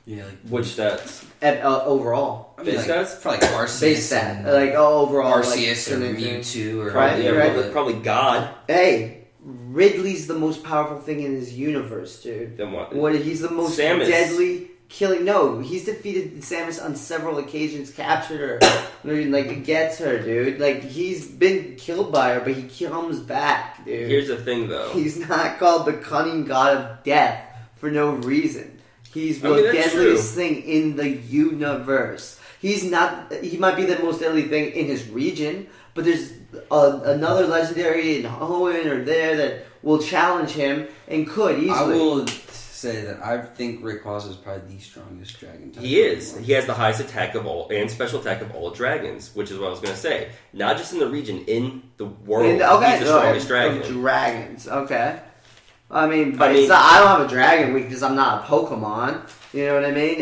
Yeah, like which stats? Overall, I mean, Base like, stats? probably like Arceus, base stat, and like overall, Arceus or like, Mewtwo, or Right, Yeah, right. probably God. Hey, Ridley's the most powerful thing in his universe, dude. Then what? He's the most Samus. deadly killing. No, he's defeated Samus on several occasions, captured her, like gets her, dude. Like he's been killed by her, but he comes back, dude. Here's the thing, though. He's not called the cunning god of death for no reason. He's the that's deadliest thing in the universe. He's not. He might be the most deadly thing in his region, but there's another legendary in Hoenn or there that will challenge him and could easily. I will say that I think Rayquaza is probably the strongest dragon type. He is. He has the highest attack of all and special attack of all dragons, which is what I was going to say. Not just in the region, in the world. He's the strongest dragon. Dragons, okay. It's not, I don't have a dragon because I'm not a Pokemon. You know what I mean?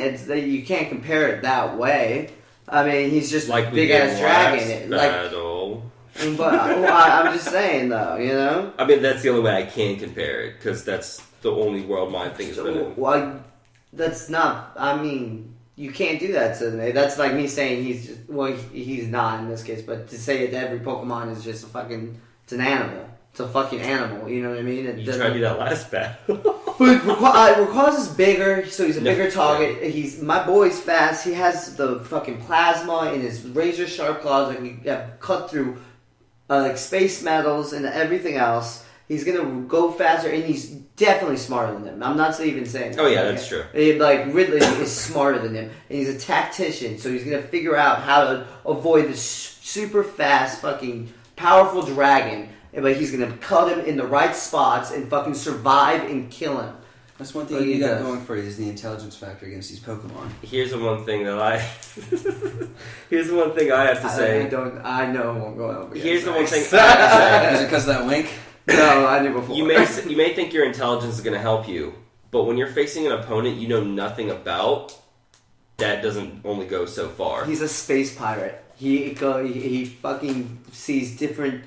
You can't compare it that way. He's just like a big ass dragon. Battle. But I'm just saying though, you know. That's the only way I can compare it because that's the only world my thing has been in. Well, that's not. You can't do that to me. That's like me saying he's not in this case, but to say that every Pokemon is just it's an animal. It's a fucking animal, you know what I mean? You tried to do that last battle. But Rayquaza's bigger, so he's a bigger target. My boy's fast. He has the fucking plasma in his razor sharp claws that can cut through space metals and everything else. He's gonna go faster, and he's definitely smarter than him. I'm not even saying that. Oh yeah, that's true. Ridley is smarter than him, and he's a tactician, so he's gonna figure out how to avoid this super fast, fucking powerful dragon. But he's gonna cut him in the right spots and fucking survive and kill him. That's one thing you got going for you is the intelligence factor against these Pokemon. Here's the one thing that Here's the one thing I have to say. I know who I'm going over. Here's the one thing I have to say. Is it because of that wink? No, I knew before. You may think your intelligence is going to help you, but when you're facing an opponent you know nothing about, that doesn't only go so far. He's a space pirate. He fucking sees different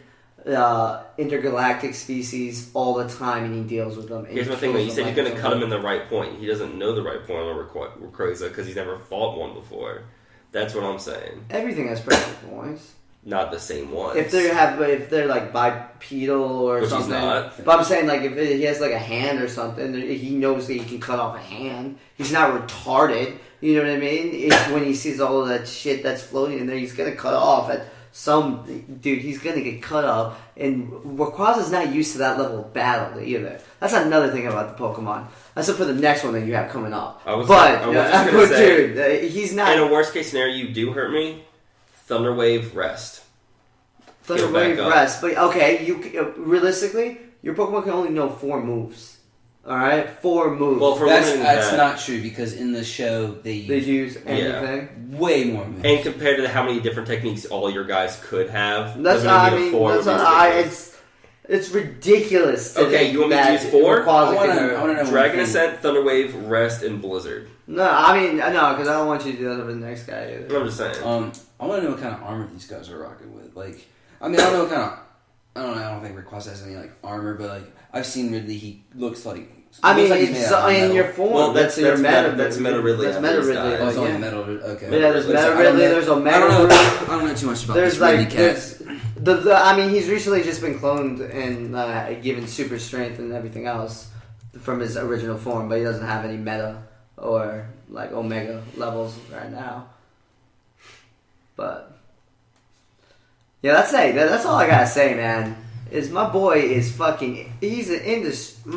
intergalactic species all the time, and he deals with them. And Here's he my thing, though. kills You said them he's going to like cut him in the right point. He doesn't know the right point on Rayquaza because he's never fought one before. That's what I'm saying. Everything has pressure points. Not the same ones. If they're like bipedal or Which something. he's not. But I'm saying like if he has like a hand or something, he knows that he can cut off a hand. He's not retarded. You know what I mean? When he sees all of that shit that's floating in there, he's gonna cut off at some dude. He's gonna get cut up, and Rayquaza's not used to that level of battle either. That's another thing about the Pokemon. Except for the next one that you have coming up. I was just gonna say, dude, he's not. In a worst case scenario, you do hurt me. Thunder Wave, rest. Thunder Get back Wave up. rest, but okay, realistically, your Pokemon can only know 4 moves. All right, 4 moves. Well, for That's limiting that, not true because in the show they they use use anything. way more moves. and compared to how many different techniques all your guys could have, That's limiting I it to mean, 4 that's would be not, ridiculous. it's ridiculous. To Okay, think you want me to that use 4? Rayquaza I wanna can hurt. know Dragon one thing. Ascent, Thunder Wave, Rest, and Blizzard. No, I mean no, because I don't want you to do that with the next guy either. I'm just saying. I want to know what kind of armor these guys are rocking with. Like, I mean, I don't know what kind of. I don't know. I don't think Rayquaza has any like armor, but like I've seen Ridley. He looks like. I he mean, looks like he's it's made out of in metal. your form. Well, that's that's your meta. That's Meta Ridley That's after Meta he's Ridley. died. Oh, it's Like, only yeah. metal. Okay. But yeah, there's Listen, Meta I don't Ridley. know- There's Omega. I don't know. Ridley. I don't know too much about There's this Ridley like cat. there's I mean, he's recently just been cloned and given super strength and everything else from his original form, but he doesn't have any meta or like Omega levels right now. But yeah, that's all I gotta say, man. Is my boy is fucking. He's an industry.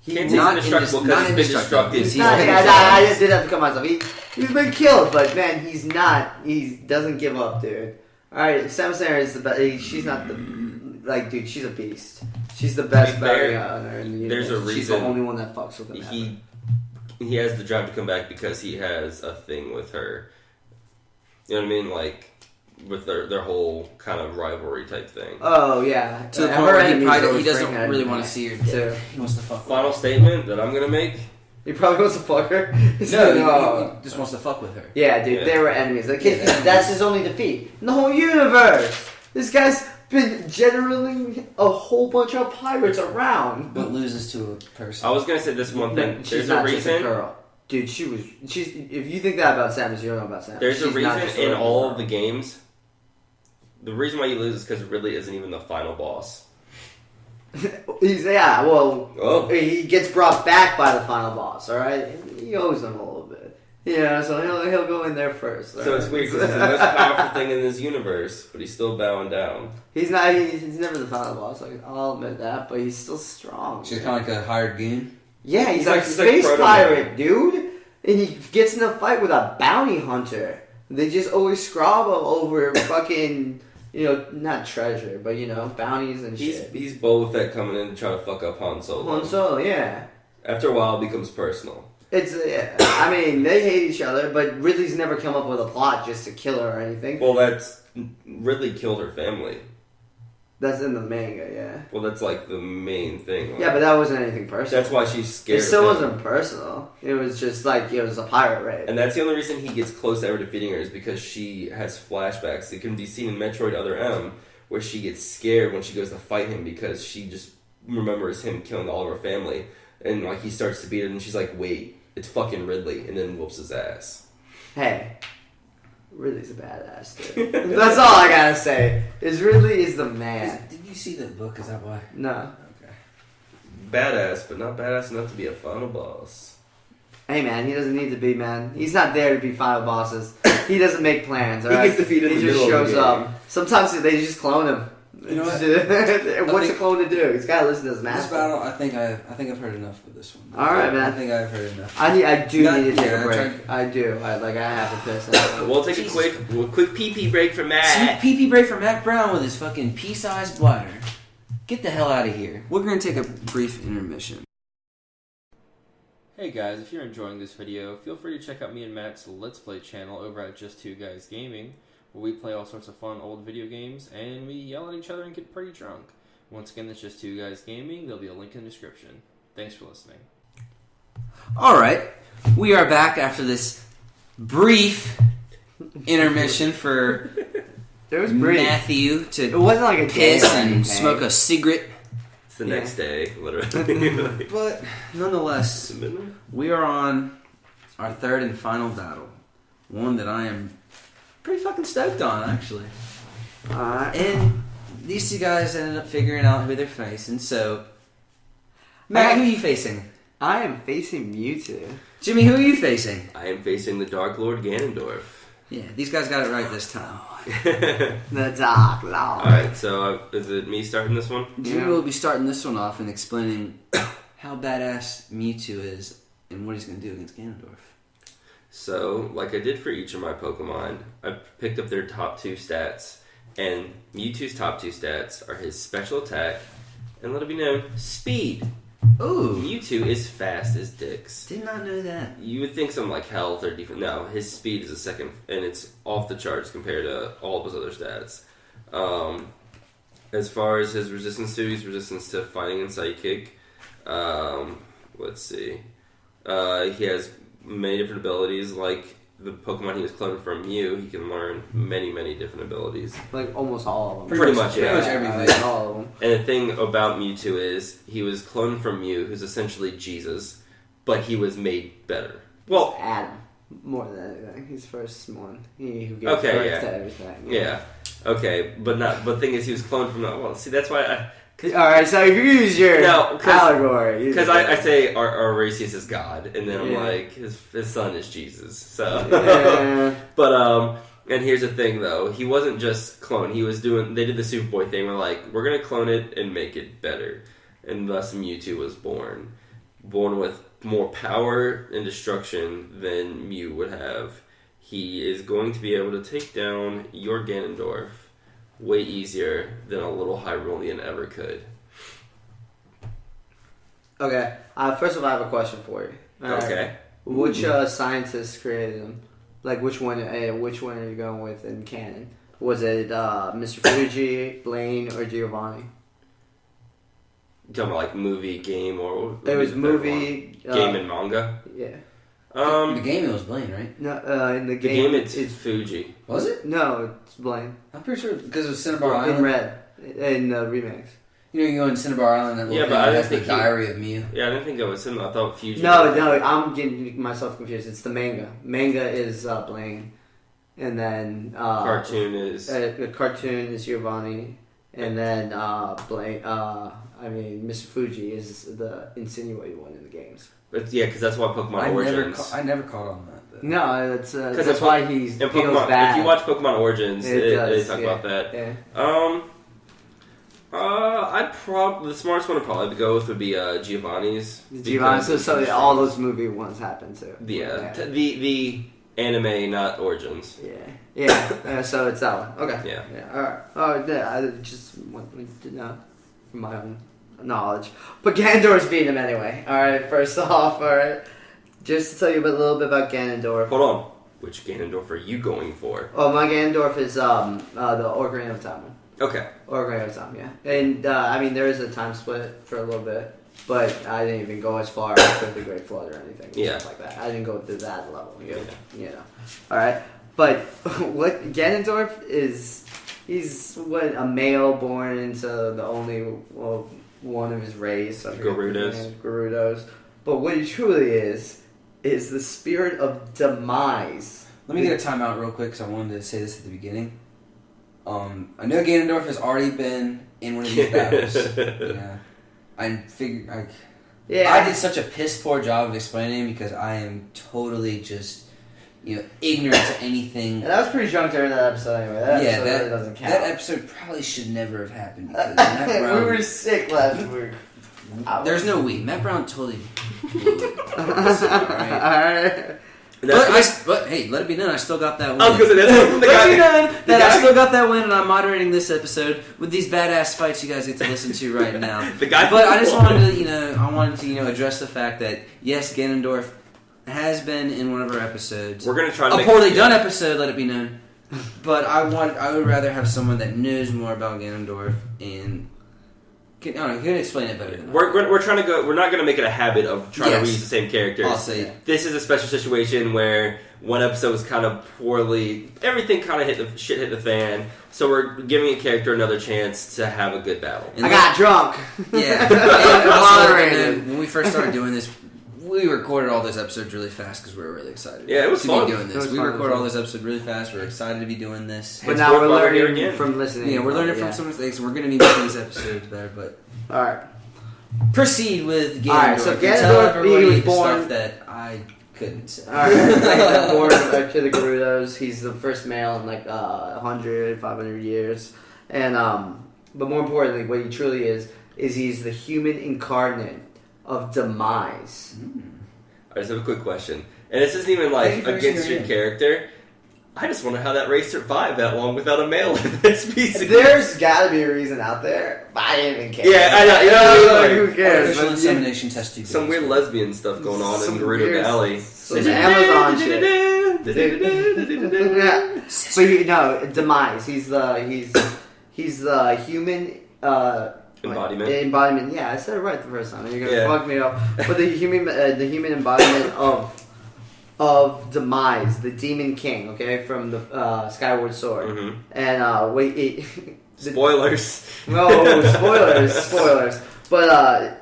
Can't say not he's indestructible because he's been destructive. He's He's not. like- I just did have to come myself. He's been killed, but man, he's not. He doesn't give up, dude. All right, Samus Aran is the best. She's not the like, dude. She's a beast. She's the best To be fair, bounty hunter in the universe. there's a She's the reason only one that fucks with him. He has the drive to come back because he has a thing with her. You know what I mean? Like with their whole kind of rivalry type thing. Oh yeah, To the Her point where enemies always he doesn't bring her really in. want to see her. Too. He wants to fuck. Final statement that I'm gonna make. He probably wants to fuck her. No, he just wants to fuck with her. Yeah, dude, Yeah. they were enemies. Like, Yeah, that's his only defeat in the whole universe. This guy's been generating a whole bunch of pirates around. But loses to a person. I was gonna say this one thing. She's There's not a just a reason. girl. Dude, she's. If you think that about Samus, you don't know about Samus. There's a She's not just reason in regular all girl. of the games. The reason why you lose is because Ridley isn't even the final boss. Well, he gets brought back by the final boss. All right, he owes him a little bit. Yeah, so he'll go in there first. So all it's right? weird because he's the most powerful thing in this universe, but he's still bowing down. He's not. He's never the final boss. I'll admit that, but he's still strong. She's kind of like a hired goon. Yeah, he's like a he's like space Proto pirate, Man. dude. And he gets in a fight with a bounty hunter. They just always squabble over fucking, not treasure, but bounties and shit. He's Boba Fett coming in to try to fuck up Han Solo. Han Solo, yeah. After a while, it becomes personal. It's, I mean, they hate each other, but Ridley's never come up with a plot just to kill her or anything. Well, that's Ridley killed her family. That's in the manga, yeah. Well, that's like the main thing. Like, Yeah, but that wasn't anything personal. that's why she's scared. It still of him. wasn't personal. It was just like it was a pirate raid. And that's the only reason he gets close to ever defeating her is because she has flashbacks. It can be seen in Metroid Other M, where she gets scared when she goes to fight him because she just remembers him killing all of her family. And like he starts to beat her, and she's like, "Wait, it's fucking Ridley," and then whoops his ass. Hey, Ridley's a badass, dude. That's all I gotta say. Is Ridley is the man. Did you see the book? Is that why? No. Okay. Badass, but not badass enough to be a final boss. Hey, man, he doesn't need to be, man. He's not there to be final bosses. He doesn't make plans, He alright? gets defeated in He the just middle of shows the up. game. Sometimes they just clone him. You know what? What's think- a clone to do? He's gotta listen to his This master. battle, I think I've heard enough of this one. All right, man. I think I've heard enough. I do Yeah, need to take yeah, a break. I'm I do. I have to piss now. We'll take Jesus. a quick pee break for Matt. Pee break for Mac Brown with his fucking pea-sized bladder. Get the hell out of here. We're going to take a brief intermission. Hey guys, if you're enjoying this video, feel free to check out me and Matt's Let's Play channel over at Just Two Guys Gaming, where we play all sorts of fun old video games, and we yell at each other and get pretty drunk. Once again, that's Just Two Guys Gaming. There'll be a link in the description. Thanks for listening. All right, we are back after this brief intermission for It was brief. Matthew It to wasn't like a piss dance or and anything. smoke a cigarette. It's the next day, literally. But nonetheless, we are on our third and final battle. One that I am pretty fucking stoked on, actually. And these two guys ended up figuring out who they're facing. So, Matt, who are you facing? I am facing Mewtwo. Jimmy, who are you facing? I am facing the Dark Lord Ganondorf. Yeah, these guys got it right this time. The Dark Lord. Alright, so is it me starting this one? Jimmy Yeah. will be starting this one off and explaining how badass Mewtwo is and what he's going to do against Ganondorf. So, like I did for each of my Pokemon, I picked up their top 2 stats. And Mewtwo's top 2 stats are his special attack and, let it be known, speed. Ooh, Mewtwo is fast as dicks. did not know that. You would think something like health or defense. No, his speed is a second, and it's off the charts compared to all of his other stats. As far as his resistance to, he's resistance to fighting and psychic. Let's see. He has many different abilities, like the Pokemon he was cloned from Mew. He can learn many, many different abilities. Like almost all of them. Pretty much, Pretty yeah. much everything. Like, all of them. And the thing about Mewtwo is he was cloned from Mew, who's essentially Jesus, but he was made better. Well, Adam. More than anything. He's the first one. He who gave Okay, birth yeah. to everything. yeah, okay, but not. But the thing is, he was cloned from. Well, see, that's why. Alright, so if you use your No, 'cause- allegory. Because I say Arceus is God, and then I'm Yeah. like, his son is Jesus. So, Yeah. but and here's the thing though, he wasn't just clone. He was doing. They did the Superboy thing. We're like, we're gonna clone it and make it better, and thus Mewtwo was born with more power and destruction than Mew would have. He is going to be able to take down your Ganondorf way easier than a little Hyrulean ever could. Okay. First of all, I have a question for you. Alright. Okay. Which scientists created him? Like, which one are you going with in canon? Was it Mr. Fuji, Blaine, or Giovanni? You talking about like movie, game, or It was movie. game and manga. Yeah. The game it was Blaine, right? No, in the The game, game it's Fuji. Was it? no, it's Blaine. I'm pretty sure because it was Cinnabar In Island. red, in the remakes. You know, you go in Cinnabar Island, that little Yeah, thing but I that didn't has the think Diary of Mew. Yeah, I didn't think it was him. I thought Fuji. No, I'm getting myself confused. It's the manga. Manga is Blaine, and then Cartoon is. the cartoon is Giovanni, and then Blaine. Mr. Fuji is the insinuated one in the games. But yeah, because that's why Pokemon Origins. I never caught on that. Though. No, that's in why he feels Pokemon, bad. if you watch Pokemon Origins, It they does, talk yeah. about that. Yeah. I'd probably the smartest one to probably go with would be Giovanni's. Giovanni, because so it's all those movie ones happened too. Yeah, the anime, not Origins. Yeah. So it's that one. Okay. Yeah. All right. Oh, yeah. I just wanted to know from my own knowledge. But Ganondorf's beating him anyway. All right. First off, all right. Just to tell you a little bit about Ganondorf. Hold on. Which Ganondorf are you going for? Oh, my Ganondorf is the Ocarina of Time one. Okay. Ocarina of Time, yeah. And there is a time split for a little bit, but I didn't even go as far as the Great Flood or anything. Yeah. Stuff like that. I didn't go to that level. You know. All right. But what Ganondorf is, he's a male born into the only one of his race. I forget the Gerudos. name, Gerudos. But what he truly is the spirit of demise. Let me get a timeout real quick because I wanted to say this at the beginning. I know Ganondorf has already been in one of these battles. Yeah. I figured Yeah. I did such a piss poor job of explaining him because I am totally just ignorant to anything. And I was pretty drunk during that episode anyway. That episode really doesn't count. That episode probably should never have happened because Matt Brown. We were sick last week. There's no we. Matt Brown totally. Alright. But hey, let it be known, I still got that win. I was gonna say, that's from the Let it be guy. known that I still got that win, and I'm moderating this episode with these badass fights you guys get to listen to right now. The guy. But I just wanted to, address the fact that yes, Ganondorf has been in one of our episodes. We're gonna try to A make poorly done episode, let it be known. But I would rather have someone that knows more about Ganondorf and I don't know, couldn't explain it better than We're trying to go. We're not going to make it a habit of trying to Yes. reuse the same characters. I'll say This is a special situation where one episode was kind of poorly. Everything kind of hit the fan. So we're giving a character another chance to have a good battle. And I got drunk. Yeah. And also, Moderated. and then when we first started doing this, we recorded all those episodes really fast because we were really excited. Yeah, it was to fun. be doing It this. was We fun. recorded all those episodes really fast. We're excited to be doing this. But It's now we're worth while we're here learning again. from listening. Yeah, we're learning from Yeah. some mistakes. We're going to need to these episodes better, but All right. proceed with Ganondorf. Alright, so and tell Ganondorf, he everybody was the born- stuff that I couldn't say. Alright, like born to the Gerudos. He's the first male in like 100, 500 years. And, but more importantly, what he truly is he's the human incarnate of demise. I just have a quick question, and this isn't even like Thank you for against your sharing. character. I just wonder how that race survived that long without a male in this piece. Of There's gotta be a reason out there, but I didn't even care. Yeah, I know. You know what I mean? Like, who cares? Artificial But, insemination test tubes. Some weird lesbian stuff going on in Gerudo weird- Valley. some Amazon shit. Yeah. But demise. He's the human Embodiment. Yeah, I said it right the first time. You're gonna Yeah. fuck me up. But the human embodiment of demise, the demon king. Okay, from the Skyward Sword. Mhm. And Spoilers. no spoilers. But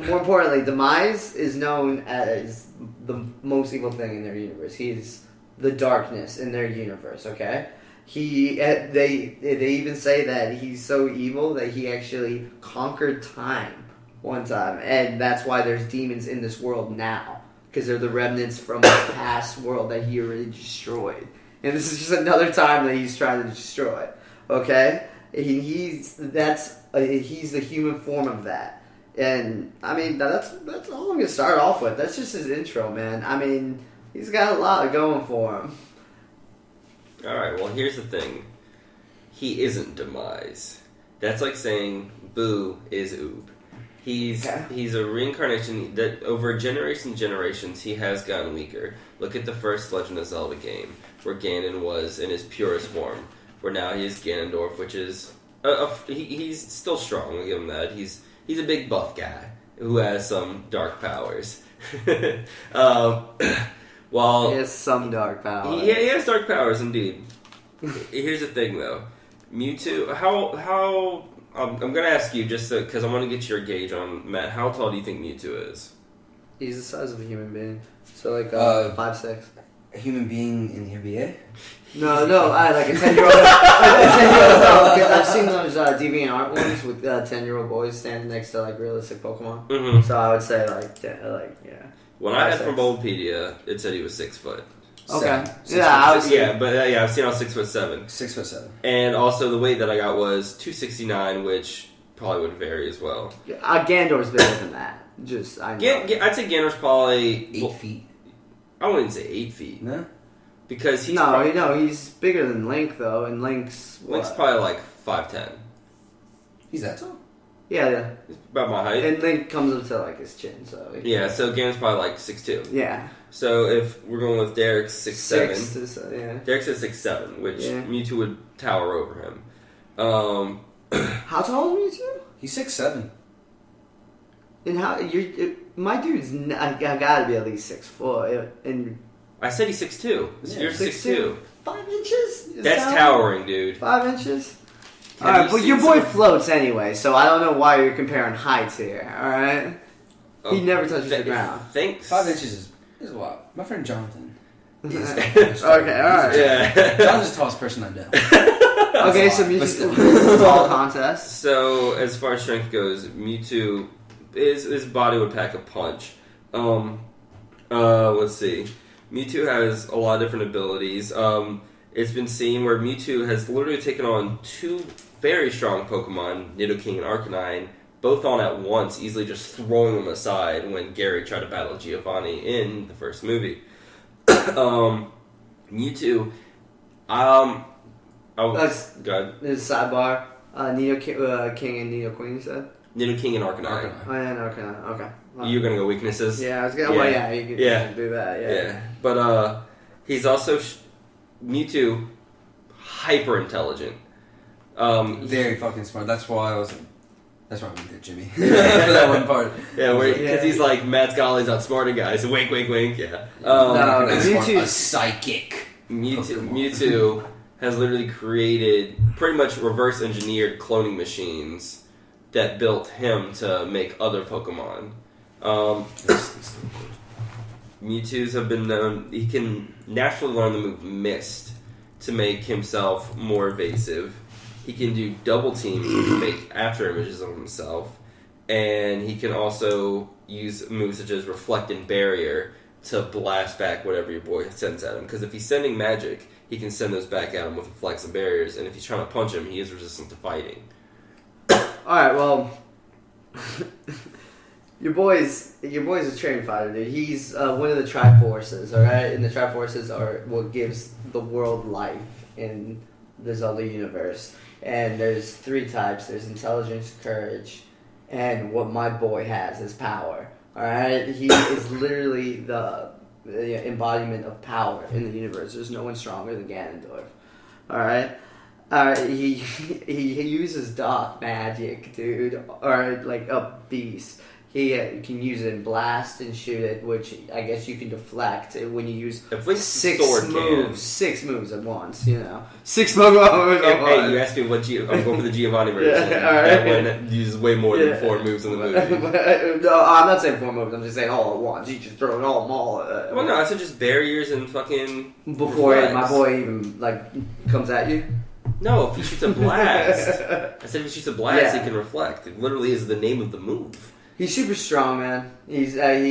more importantly, demise is known as the most evil thing in their universe. He's the darkness in their universe. Okay, they even say that he's so evil that he actually conquered time one time, and that's why there's demons in this world now, because they're the remnants from the past world that he already destroyed, and this is just another time that he's trying to destroy. Okay, he's the human form of that. And I mean that's all I'm gonna start off with. That's just his intro, man. I mean, he's got a lot going for him. All right. Well, here's the thing. He isn't demise. That's like saying Boo is Oob. He's a reincarnation that over generations he has gotten weaker. Look at the first Legend of Zelda game, where Ganon was in his purest form. Where now he is Ganondorf, which is he's still strong. I'll give him that. He's a big buff guy who has some dark powers. While He has some dark power. he has dark powers indeed. Here's the thing, though. Mewtwo, how I'm gonna ask you just because I want to get your gauge on Matt. How tall do you think Mewtwo is? He's the size of a human being. So like 5'6". A human being in the NBA? No, I like a 10-year-old. I've seen those DeviantArt ones with 10-year-old boys standing next to like realistic Pokemon. Mm-hmm. So I would say yeah. When I had 5'6". from Bulbapedia, it said he was 6 foot. Okay. Seven. Yeah, I've seen on 6'7". 6'7". And also the weight that I got was 269, which probably would vary as well. Ganondorf's bigger than that. Just I know. I'd say Ganondorf's probably 8 feet. I wouldn't say 8 feet No? because he's he's bigger than Link though, and Link's Link's what? probably like 5'10". He's that tall? Yeah. He's about my height. And Link comes up to like his chin, so Yeah, so Ganon's probably like 6'2". yeah. So if we're going with Derek's 6'7", 6 to, yeah. Derek's at 6'7", which Yeah. Mewtwo would tower over him. How tall is Mewtwo? He's 6'7". And how my dude's I gotta be at least 6 foot, and I said he's 6'2". Yeah, You're 6'2". 6'2". 5 inches. Is That's that- towering, dude. 5 inches. Have Alright, you but seen your boy some- floats anyway, so I don't know why you're comparing heights here. All right. Oh, He never touches the ground. Thanks. 5 inches is a lot. My friend Jonathan is Okay, all right. Yeah. Jonathan's the tallest person I know. Okay, That's a so lot, but Mewtwo still. tall contest. So as far as strength goes, Mewtwo, his body would pack a punch. Let's see. Mewtwo has a lot of different abilities. It's been seen where Mewtwo has literally taken on 2 very strong Pokemon, Nidoking and Arcanine, both on at once, easily just throwing them aside when Gary tried to battle Giovanni in the first movie. Mewtwo, That's God, this sidebar. Nido King and Nido Queen, you said? Nidoking and Arcanine. Oh, yeah, no, okay. Well, You're gonna go weaknesses? yeah, I was gonna. Yeah. Well, yeah, you could Yeah. do that. Yeah. But he's also Mewtwo, hyper intelligent. Very fucking smart. That's why I was That's why I went there, Jimmy. For that one part. Yeah, because Yeah. he's like, Matt Scully's outsmarting guys. Wink, wink, wink. Yeah. No, Mewtwo. Mewtwo- A psychic. Mewtwo has literally created, pretty much reverse engineered cloning machines that built him to make other Pokemon. Mewtwo's have been known, he can naturally learn the move Mist to make himself more evasive. He can do double teams to make after images of himself. And he can also use moves such as Reflect and Barrier to blast back whatever your boy sends at him. Because if he's sending magic, he can send those back at him with Reflects and Barriers. And if he's trying to punch him, he is resistant to fighting. Alright, well, your boy's a trained fighter, dude. He's one of the Triforces, alright? And the Triforces are what gives the world life in the Zelda universe. And there's 3 types. There's intelligence, courage, and what my boy has is power. Alright? He is literally the embodiment of power in the universe. There's no one stronger than Ganondorf. Alright? He uses dark magic, dude, or like a beast. He can use it in blast and shoot it, which I guess you can deflect when you use If Link's 6 sword moves, can. 6 moves at once. You know, 6 Pokemon. Hey, you asked me what I'm going for the Giovanni version. Yeah, alright. That one uses way more than 4 moves in the movie. No, I'm not saying 4 moves. I'm just saying all at once. You just throw it all. Well, no, I said just barriers and fucking. Before reflex. my boy even comes at you. No, if he shoots a blast. I said if he shoots a blast, Yeah. he can reflect. It literally is the name of the move. He's super strong, man. He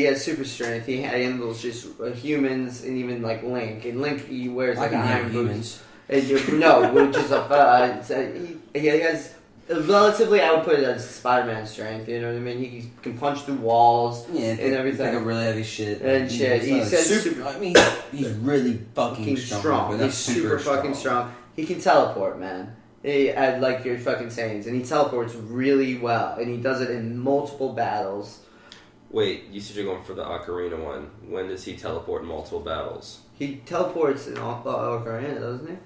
has super strength. He handles just humans and even like Link. And Link, he wears I like can iron handle boots. humans. No, which is he has relatively. I would put it as Spider-Man strength. You know what I mean? He can punch through walls Yeah, and everything. Like a really heavy shit. And shit. He He's says super. super- I mean, he's really fucking strong. but not He's super fucking strong. He can teleport, man. Like you're fucking saying, and he teleports really well, and he does it in multiple battles. Wait, you said you're going for the Ocarina one. When does he teleport in multiple battles? He teleports in Ocarina, doesn't he?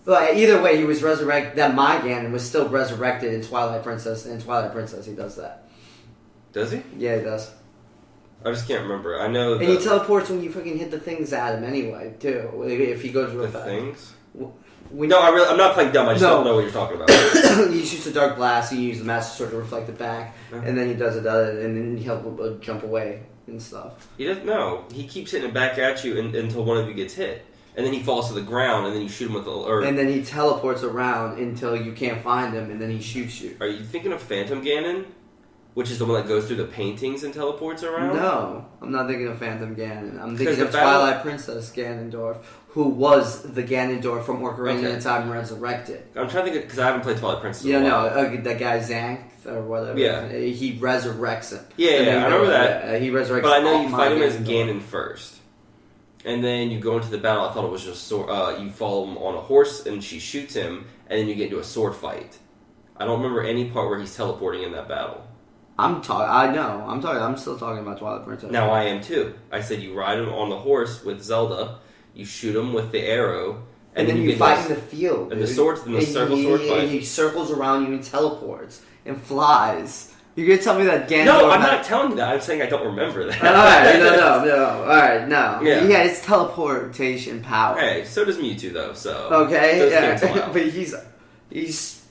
But either way, he was resurrected. That my Ganon was still resurrected in Twilight Princess. In Twilight Princess, he does that. Does he? Yeah, he does. I just can't remember. I know And he teleports when you fucking hit the things at him anyway, too. If he goes real the fast. things. When No, I'm not playing dumb. I just No. don't know what you're talking about. he shoots a dark blast, he uses the Master Sword to reflect it back, and then he does it, and then he'll jump away and stuff. He doesn't know. He keeps hitting it back at you until one of you gets hit, and then he falls to the ground, and then you shoot him with the. Or And then he teleports around until you can't find him, and then he shoots you. are you thinking of Phantom Ganon, which is the one that goes through the paintings and teleports around? No, I'm not thinking of Phantom Ganon. I'm Because thinking of the battle- Twilight Princess Ganondorf, who was the Ganondorf from Ocarina Okay. of Time resurrected. I'm trying to think because I haven't played Twilight Princess. in You a know, while. that guy Zanth or whatever. Yeah. He resurrects him. Yeah, And yeah, then I remember that. yeah, he resurrects. But I know all you my fight him as Ganondorf. Ganon first, and then you go into the battle. I thought it was just you follow him on a horse, and she shoots him, and then you get into a sword fight. I don't remember any part where he's teleporting in that battle. I'm still talking about Twilight Princess. Now I am too. I said you ride him on the horse with Zelda, you shoot him with the arrow, And then you get fight this- in the field. and the dude. swords in the And circle he, sword fight. and he circles around you and teleports and flies. You're gonna tell me that Ganondorf? No, I'm not telling you that. I'm saying I don't remember that. Alright, no. Alright, no. Yeah. Yeah, it's teleportation power. Hey, so does Mewtwo though. So Okay, those yeah. cancel out. But he's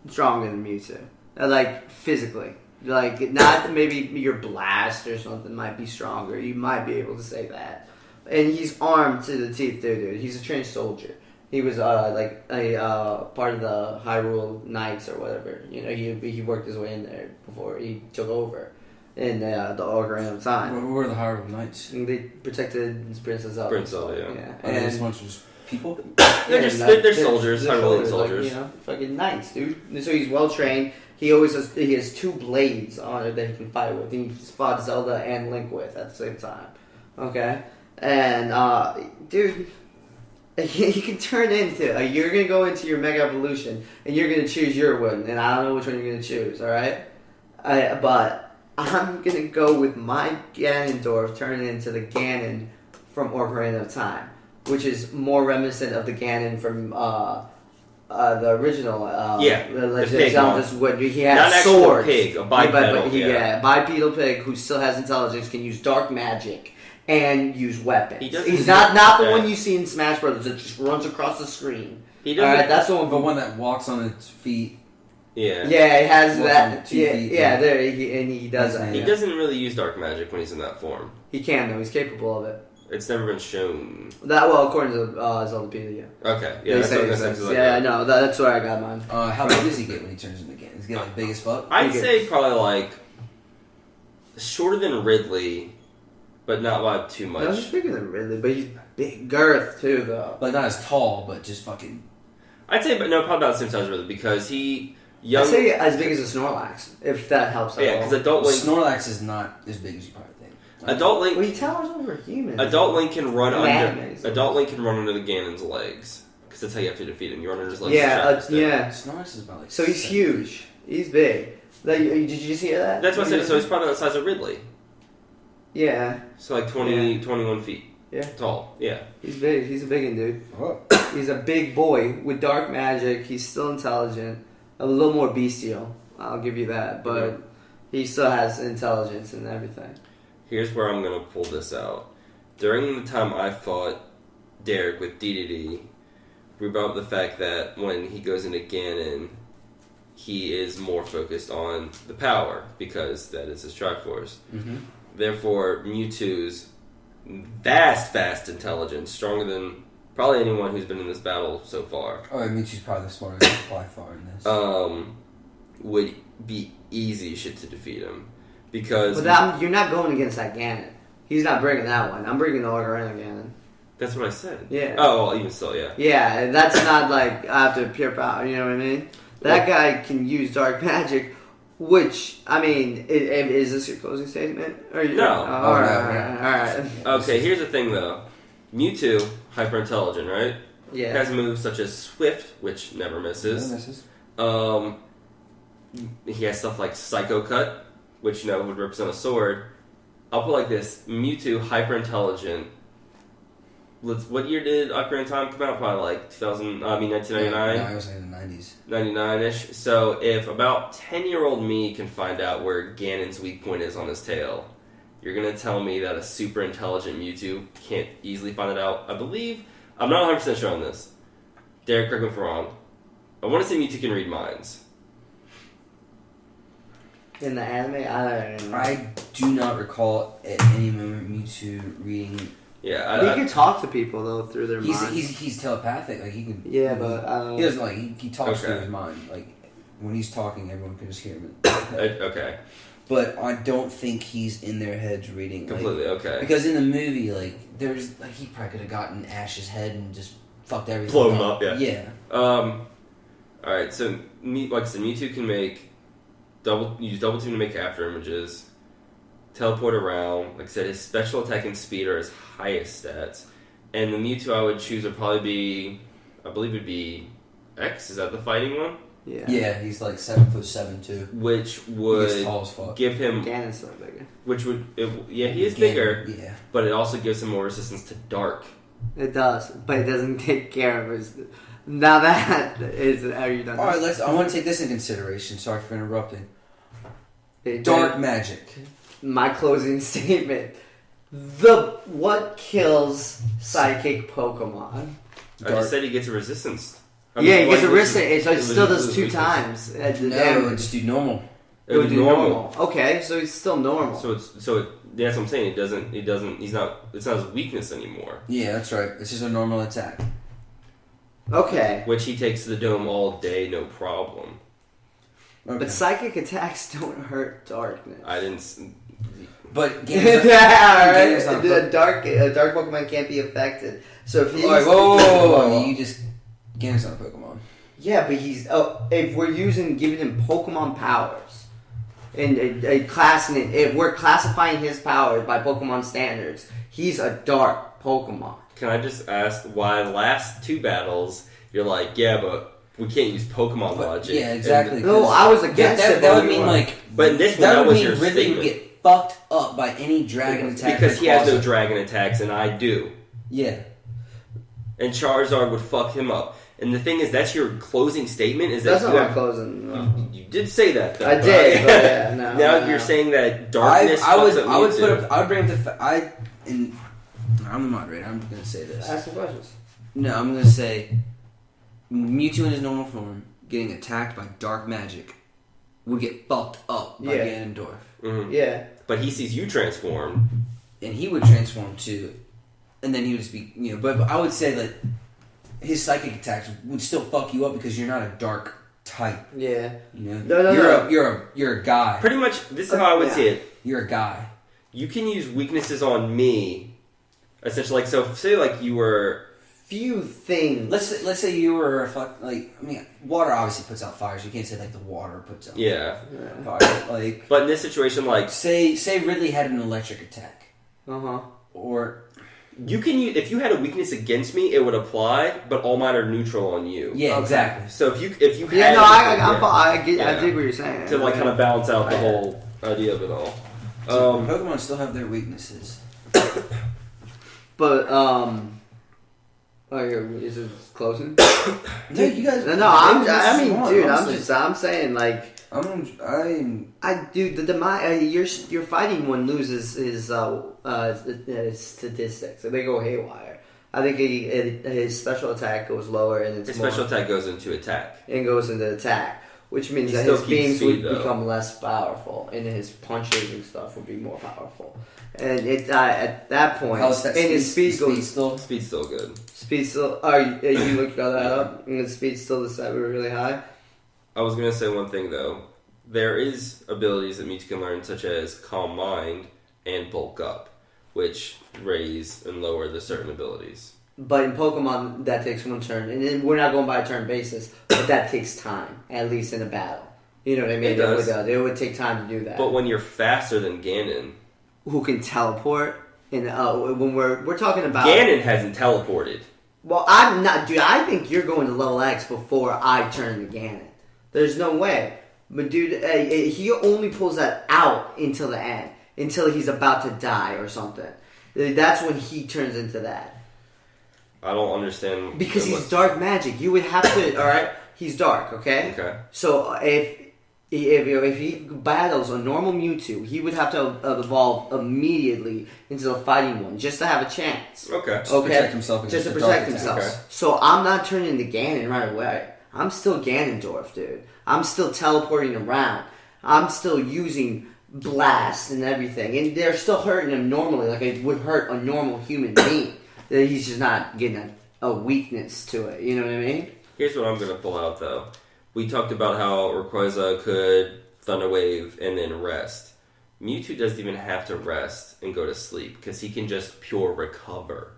stronger than Mewtwo. Like, physically. Like, not maybe your blast or something might be stronger. You might be able to say that. And he's armed to the teeth, dude. He's a trained soldier. He was like a part of the Hyrule Knights or whatever. You know, he worked his way in there before he took over in the Ocarina of Time. What were the Hyrule Knights? And they protected Princess Zelda. Prince Zelda, yeah. Are they just a And bunch of just people? They're just they're soldiers, they're Hyrulean like, soldiers. you know, fucking knights, dude. And so he's well trained. He has 2 blades on it that he can fight with. And he's fought Zelda and Link with at the same time. Okay, and dude, he can turn into. You're gonna go into your Mega Evolution, and you're gonna choose your one, and I don't know which one you're gonna choose. All right, but I'm gonna go with my Ganondorf turning into the Ganon from Ocarina of Time, which is more reminiscent of the Ganon from the original. Yeah, the Legend pig of Zelda. one. Is what he Not has an actual swords. pig, a bipedal. Yeah, bipedal pig who still has intelligence can use dark magic and use weapons. He's not the one you see in Smash Brothers that just runs across the screen. He doesn't. Alright, that's the one. The one that walks on its feet. Yeah. Yeah, it has Walks that. on 2 Yeah, feet, yeah, yeah. there he does that. He Yeah. doesn't really use dark magic when he's in that form. He can though. He's capable of it. It's never been shown. That well, according to Zeldapedia. Okay. Yeah. They That's say what it that's says. exactly Yeah, like no, that's where I got mine. How big does he get when he turns into Ganon? Does he get like big as fuck? I'd Bigger. say probably like shorter than Ridley, but not by too No, he's much. bigger than Ridley, but he's big girth too, though. Like not as tall, but just fucking. I'd say, but no, probably about the same size as Ridley because he young. I'd say as big as a Snorlax, if that helps at Yeah, all. because adult Link, Snorlax is not as big as you probably think. adult Well, Link, he towers over humans. adult Link can run No, under. animes. Adult Link can run under the Ganon's legs because that's how you have to defeat him. You run under his legs. Yeah, and shot yeah. Snorlax is about like. So he's 7 huge. He's big. Like, did you see that? That's what I said. So he's probably the size of Ridley. Yeah, So like 20, 21 feet. Yeah. Tall. Yeah. he's big. He's a big dude. Oh. He's a big boy with dark magic. He's still intelligent. A little more bestial. I'll give you that. But he still has intelligence and everything. Here's where I'm gonna pull this out. During the time I fought Derek with DDD, we brought up the fact that when he goes into Ganon, he is more focused on the power because that is his Triforce. Mm-hmm. Therefore, Mewtwo's vast intelligence, stronger than probably anyone who's been in this battle so far, Oh, Mewtwo's probably the smartest by far in this. would be easy shit to defeat him. Because But you're not going against that Ganon. He's not bringing that one. I'm bringing the Ocarina Ganon. that's what I said. Yeah. Oh, well, even still, yeah. Yeah, that's not like after pure power. You know what I mean? That guy can use dark magic, which I mean, is this your closing statement? Or No. all right. Okay, here's the thing though. Mewtwo, hyper intelligent, right? Yeah. Has moves such as Swift, which never misses. He has stuff like Psycho Cut, which would represent a sword. I'll put it like this: Mewtwo, hyper intelligent. What year did Ocarina of Time come out? Probably like 1999. No, I was in the 90s. 99-ish. So if about 10-year-old me can find out where Ganon's weak point is on his tail, you're going to tell me that a super intelligent Mewtwo can't easily find it out? I believe, I'm not 100% sure on this. Derek, correct me if I'm wrong. I want to say Mewtwo can read minds. In the anime, I don't know. I do not recall at any moment Mewtwo reading. Yeah, He can talk to people though through their minds. He's telepathic. Like he can. Yeah, but he doesn't like he talks Okay. through his mind. Like when he's talking, everyone can just hear him. okay, But I don't think he's in their heads reading. Like, completely, okay. because in the movie, like there's like he probably could have gotten Ash's head and just fucked everything. Blow him up, yeah. Yeah. Alright, so, like I said, Mewtwo can use double team to make after images, teleport around. Like I said, his special attack and speed are his highest stats. And the Mewtwo I would choose would probably be, I believe it'd be X, is that the fighting one? yeah. Yeah, he's like 7'7" too. Which He's would tall as fuck. give him, Ganon's still bigger. he is Again, bigger, Yeah. but it also gives him more resistance to dark. It does, but it doesn't take care of his. Now that is, are you done? All right, I want to take this in consideration. Sorry for interrupting. It- Dark magic. My closing statement: what kills psychic Pokemon? I just said he gets a resistance. Yeah, he gets a like, resistance. So it still does was 2 weakness. times. No, just do normal. It would be normal. Okay, so he's still normal. That's what I'm saying. It's not his weakness anymore. Yeah, that's right. It's just a normal attack. Okay, Which he takes to the dome all day, no problem. Okay. but psychic attacks don't hurt darkness. I didn't. But Yeah, Ganon's not the dark Pokemon can't be affected. So if he's Alright, whoa. You just Ganon's not a Pokemon. yeah, but he's if we're giving him Pokemon powers and if we're classifying his powers by Pokemon standards, he's a dark Pokemon. Can I just ask why the last 2 battles you're like, yeah, but we can't use Pokemon logic. Yeah, exactly. And- No, I was against it. That but would we mean were- like. But in this one, that that would was mean your Ridley statement. would get fucked up by any dragon attack. because that he has no causes- dragon attacks and I do. Yeah. and Charizard would fuck him up. And the thing is, that's your closing statement. Is That's that not you my have, closing. No. you did say that. Though, I did, but yeah, no. Now no. you're saying that darkness. I would fucks up Mewtwo. I would bring up I'm the moderator. I'm gonna say this. Ask some questions. No, I'm gonna say Mewtwo in his normal form getting attacked by dark magic would get fucked up by Yeah. Ganondorf, Mhm. Yeah. But he sees you transform. and he would transform too, and then he would just be But I would say that his psychic attacks would still fuck you up because you're not a dark type. Yeah. No, you're a guy. Pretty much, this is how I would Yeah. see it. You're a guy. You can use weaknesses on me, essentially. Like, so say like you were. Few things. Let's say you were water obviously puts out fires. You can't say like the water puts out Yeah. fire. Like But in this situation, like, say Ridley had an electric attack, Uh-huh. or you can use, if you had a weakness against me, it would apply, but all mine are neutral on you. yeah, Okay. exactly. So if you Yeah, had no, I Yeah. dig what you're saying. to like kind of balance out the Yeah. whole idea of it all. Pokemon still have their weaknesses. But, is it closing? No, you guys. No, I'm saying, like, dude, your fighting one loses his statistics. They go haywire. I think his special attack goes lower and His special attack goes into attack. and goes into attack, which means He that still his keeps beams speed, would though. become less powerful, and his punches and stuff would be more powerful. And at that point, How's that and his speed goes. still? Speed's still good. Speed still. Are you looking all that up? And the speed still the side really high. I was gonna say one thing though. There is abilities that Mewtwo can learn, such as Calm Mind and Bulk Up, which raise and lower the certain abilities. But in Pokemon, that takes one turn, and then we're not going by a turn basis. But that takes time, at least in a battle. You know what I mean? It does. It would take time to do that. But when you're faster than Ganon, Who can teleport? And when we're talking about Ganon hasn't teleported. Well, I'm not, dude. I think you're going to level X before I turn to Ganon. There's no way. But dude, he only pulls that out until the end, until he's about to die or something. That's when he turns into that. I don't understand. Because so he's much. dark magic. You would have to. All right, he's dark. Okay. Okay. So if he battles a normal Mewtwo, he would have to evolve immediately into the fighting one just to have a chance. Okay. Just to protect himself against Just to the protect dark himself. Okay. So I'm not turning to Ganon right away. I'm still Ganondorf, dude. I'm still teleporting around. I'm still using blast and everything. And they're still hurting him normally, like it would hurt a normal human being. That he's just not getting a weakness to it. You know what I mean? Here's what I'm going to pull out, though. We talked about how Rayquaza could Thunder Wave and then rest. Mewtwo doesn't even have to rest and go to sleep because he can just pure recover.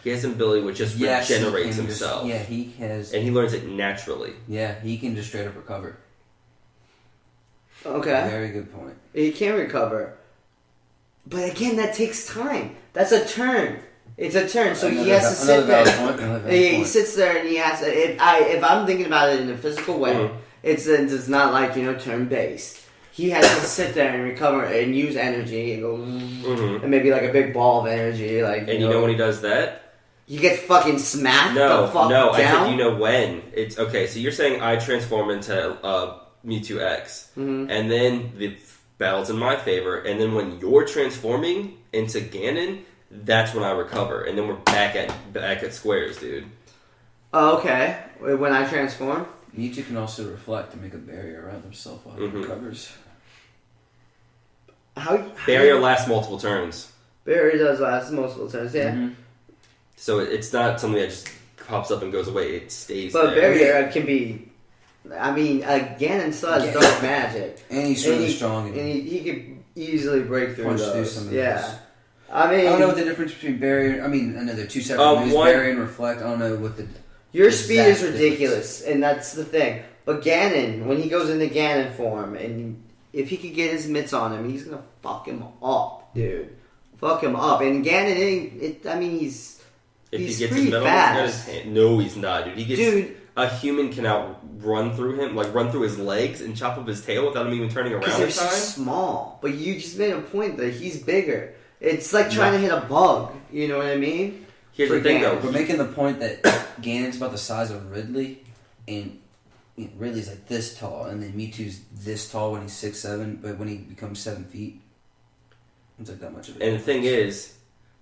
He has an ability which just regenerates himself. He has. And he learns it naturally. Yeah, he can just straight up recover. Okay. Very good point. He can recover. But again, that takes time. That's a turn. It's a turn, so he has to sit there. He sits there and he has to. If I'm thinking about it in a physical way, it's not like turn based. He has to sit there and recover and use energy and go and maybe like a big ball of energy, like. And you know when he does that? He gets fucking smacked. No, the fuck no. down? I said you know when. It's okay. So you're saying I transform into Mewtwo X, and then the battle's in my favor, and then when you're transforming into Ganon. That's when I recover, and then we're back at squares, dude. Oh, okay. When I transform, Mewtwo can also reflect and make a barrier around himself while he recovers. Barrier lasts multiple turns. Barrier does last multiple turns, yeah. Mm-hmm. So it's not something that just pops up and goes away. It stays But there. barrier can be. I mean, Ganon still has dark magic, And he's really strong. and he could easily break through Punch those. through some of yeah. those. I mean, I don't know what the difference between barrier. I mean, I know they're two separate moves. one- Barrier and reflect. I don't know what the. your speed is exact ridiculous, and that's the thing. But Ganon, when he goes into Ganon form, and if he could get his mitts on him, he's gonna fuck him up, dude. Fuck him up. And Ganon, he's If he's he gets pretty his metal, fast. he's got his hand. No, he's not, dude. He gets Dude. A human can outrun through him, like run through his legs and chop up his tail without him even turning around because in they're so time. small. But you just made a point that he's bigger. It's like trying to hit a bug. You know what I mean? Here's the For thing, Ganon. though. We're making the point that Ganon's about the size of Ridley, and Ridley's like this tall, and then Mewtwo's this tall when he's 6'7", but when he becomes 7 feet, it's like that much of a And the thing difference. is,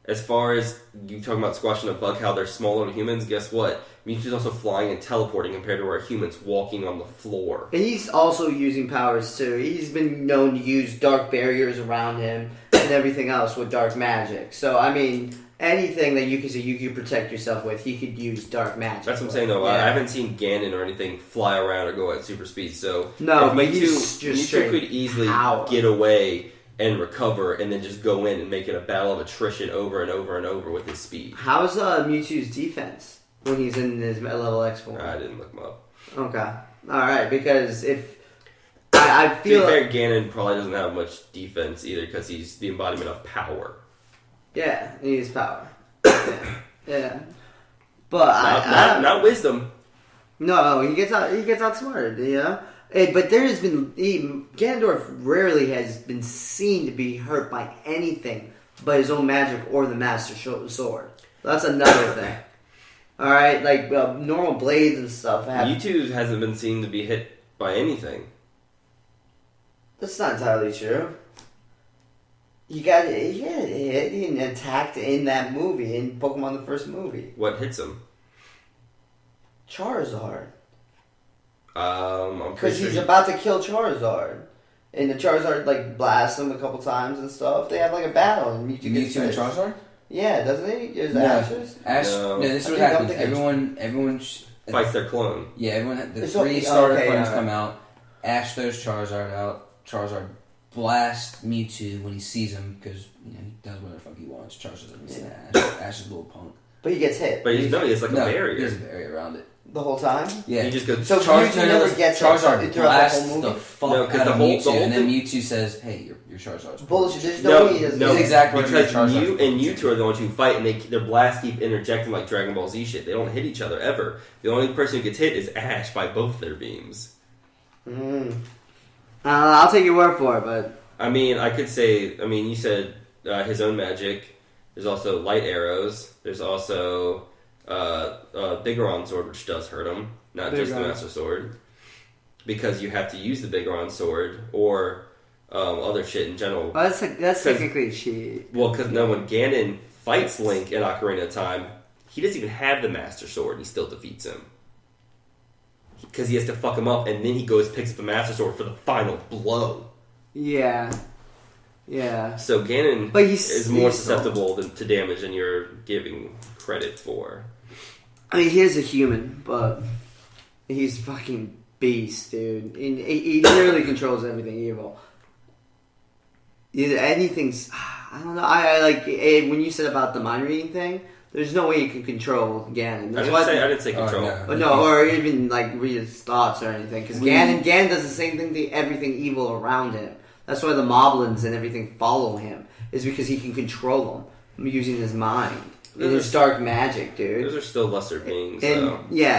as far as you talking about squashing a bug, how they're smaller than humans, guess what? Mewtwo's also flying and teleporting compared to where a human's walking on the floor. And he's also using powers too. He's been known to use dark barriers around him and everything else with dark magic. So I mean, anything that you can say you could protect yourself with, he could use dark magic. That's what I'm with. saying, though. I Yeah. haven't seen Ganon or anything fly around or go at super speed, so No, if but he's just Mewtwo straight could easily power. get away and recover and then just go in and make it a battle of attrition over and over and over with his speed. How's Mewtwo's defense when he's in his level X form? I didn't look him up. Okay, all right. Because if I To be feel fair, Ganon probably doesn't have much defense either because he's the embodiment of power. yeah, he needs power. yeah. But Not wisdom. No, he gets outsmarted, you know. But there has been Ganondorf rarely has been seen to be hurt by anything but his own magic or the Master Sword. That's another thing. All right, like normal blades and stuff. Mewtwo hasn't been seen to be hit by anything. That's not entirely true. You got hit and attacked in that movie in Pokemon the first movie. What hits him? Charizard. I'm Because pretty sure he's about to kill Charizard. And the Charizard, like, blasts him a couple times and stuff. They have, like, a battle. And Mewtwo gets Mewtwo and pissed. Charizard? Yeah, doesn't he? There's No. Ashes? Ash, No. no, this is I what think happens. I'm thinking- Everyone, fights their clone. yeah, everyone. The It's three okay, starter okay, clones yeah. come out. Ash throws Charizard out. Charizard blasts Mewtwo when he sees him because he does whatever the fuck he wants. Charizard doesn't see Ash. Ash is a little punk. But he gets hit. But he has like a no, barrier. There's a barrier around it. The whole time? Yeah. He just goes. So Mewtwo never gets hit Charizard throughout blasts the whole the movie? fuck No, 'cause out the of whole Mewtwo, and then thing- Mewtwo says, "Hey, your Charizard's Bullshit. There's no way he doesn't. no, That's exactly what because Charizard's Mew and bullshit. Mewtwo are the ones who fight, and their blasts keep interjecting like Dragon Ball Z shit. They don't hit each other ever. The only person who gets hit is Ash by both their beams. I'll take your word for it, but... I mean, I could say. I mean, you said his own magic. There's also light arrows. There's also Bigoron sword, which does hurt him, not just the Bigoron. Master Sword, because you have to use the Bigoron sword or other shit in general. Well, that's technically cheat. Well, because no, when Ganon fights Link in Ocarina of Time, he doesn't even have the Master Sword. He still defeats him because he has to fuck him up, and then he goes picks up the Master Sword for the final blow. Yeah. Yeah. So Ganon But he's is more he's susceptible to damage than you're giving credit for. I mean, he's a human, but he's fucking beast, dude. And he literally controls everything evil. Anything's... I don't know. I like... When you said about the mind reading thing, there's no way you can control Ganon. I That's didn't why... say control. no. But no, or even like read his thoughts or anything. Because Ganon does the same thing to everything evil around him. That's why the Moblins and everything follow him. Is because he can control them using his mind and his dark magic, dude. Those are still lesser beings, And though. yeah,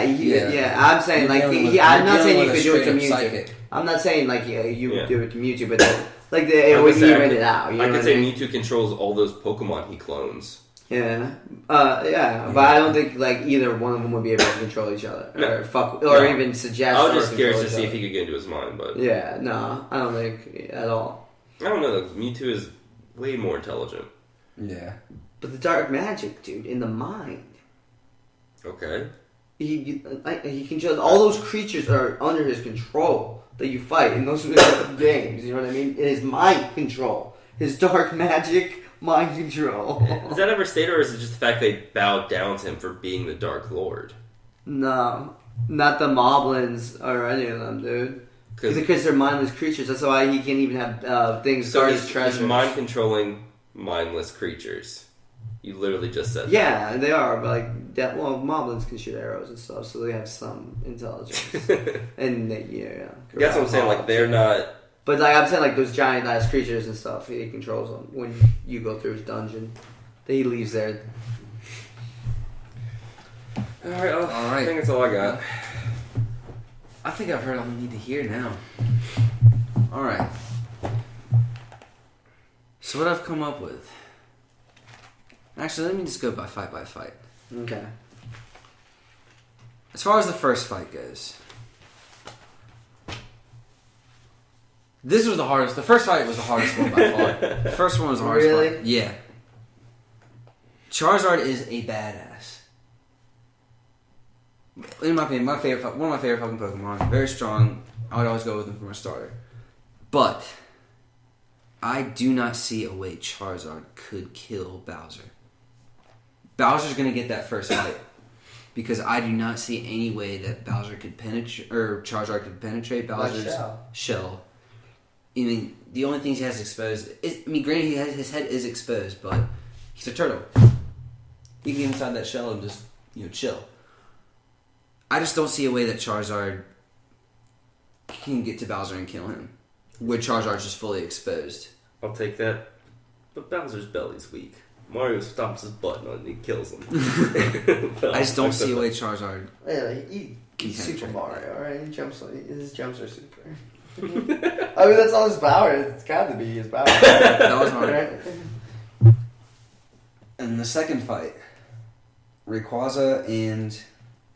I'm saying like You're I'm not saying dealing you with could do it to a Mewtwo. psychic. I'm not saying like you Yeah. would do it to Mewtwo, but like it I would could say- even it out. You know I what could say mean? Mewtwo controls all those Pokemon he clones. Yeah, but I don't think like either one of them would be able to control each other No. or fuck or No. even suggest. I was or just curious to control see each if he could get into his mind, but other. Yeah, no, I don't think at all. I don't know. Though. Mewtwo is way more intelligent. Yeah. But the dark magic, dude, in the mind, Okay. he controls all those creatures are under his control that you fight in those games. You know what I mean? It is mind control, his dark magic. Mind control. Is that ever stated, or is it just the fact they bowed down to him for being the Dark Lord? No, not the Moblins or any of them, dude. Because they're mindless creatures. That's why he can't even have things So guard he's, his he's treasures. mind controlling mindless creatures. You literally just said Yeah, they are, but like Moblins can shoot arrows and stuff, so they have some intelligence. that. And they, yeah. That's what I'm saying. Like they're not. But like I'm saying, like those giant ass creatures and stuff, he controls them when you go through his dungeon that he leaves there. All right. All I right. think that's all I got. I think I've heard all we need to hear now. All right. So what I've come up with. Actually, let me just go by fight. Okay. As far as the first fight goes, this was the hardest. The first fight was the hardest one by far. The first one was the hardest Really? part. Yeah. Charizard is a badass. In my opinion, one of my favorite fucking Pokemon. Very strong. I would always go with him for my starter. But I do not see a way Charizard could kill Bowser. Bowser's gonna get that first fight. Because I do not see any way that Bowser could penetrate, or Charizard could penetrate Bowser's shell. I mean, the only things he has exposed is, I mean, granted, his head is exposed, but he's a turtle. He can get inside that shell and just, chill. I just don't see a way that Charizard can get to Bowser and kill him. Where Charizard's just fully exposed. I'll take that. But Bowser's belly's weak. Mario stomps his butt on it and he kills him. I just don't see a way Charizard. Yeah, Can he's Super penetrate. Mario, right? His jumps are super. I mean, that's all his power. It's got to be his power. That was hard. Right? And the second fight, Rayquaza and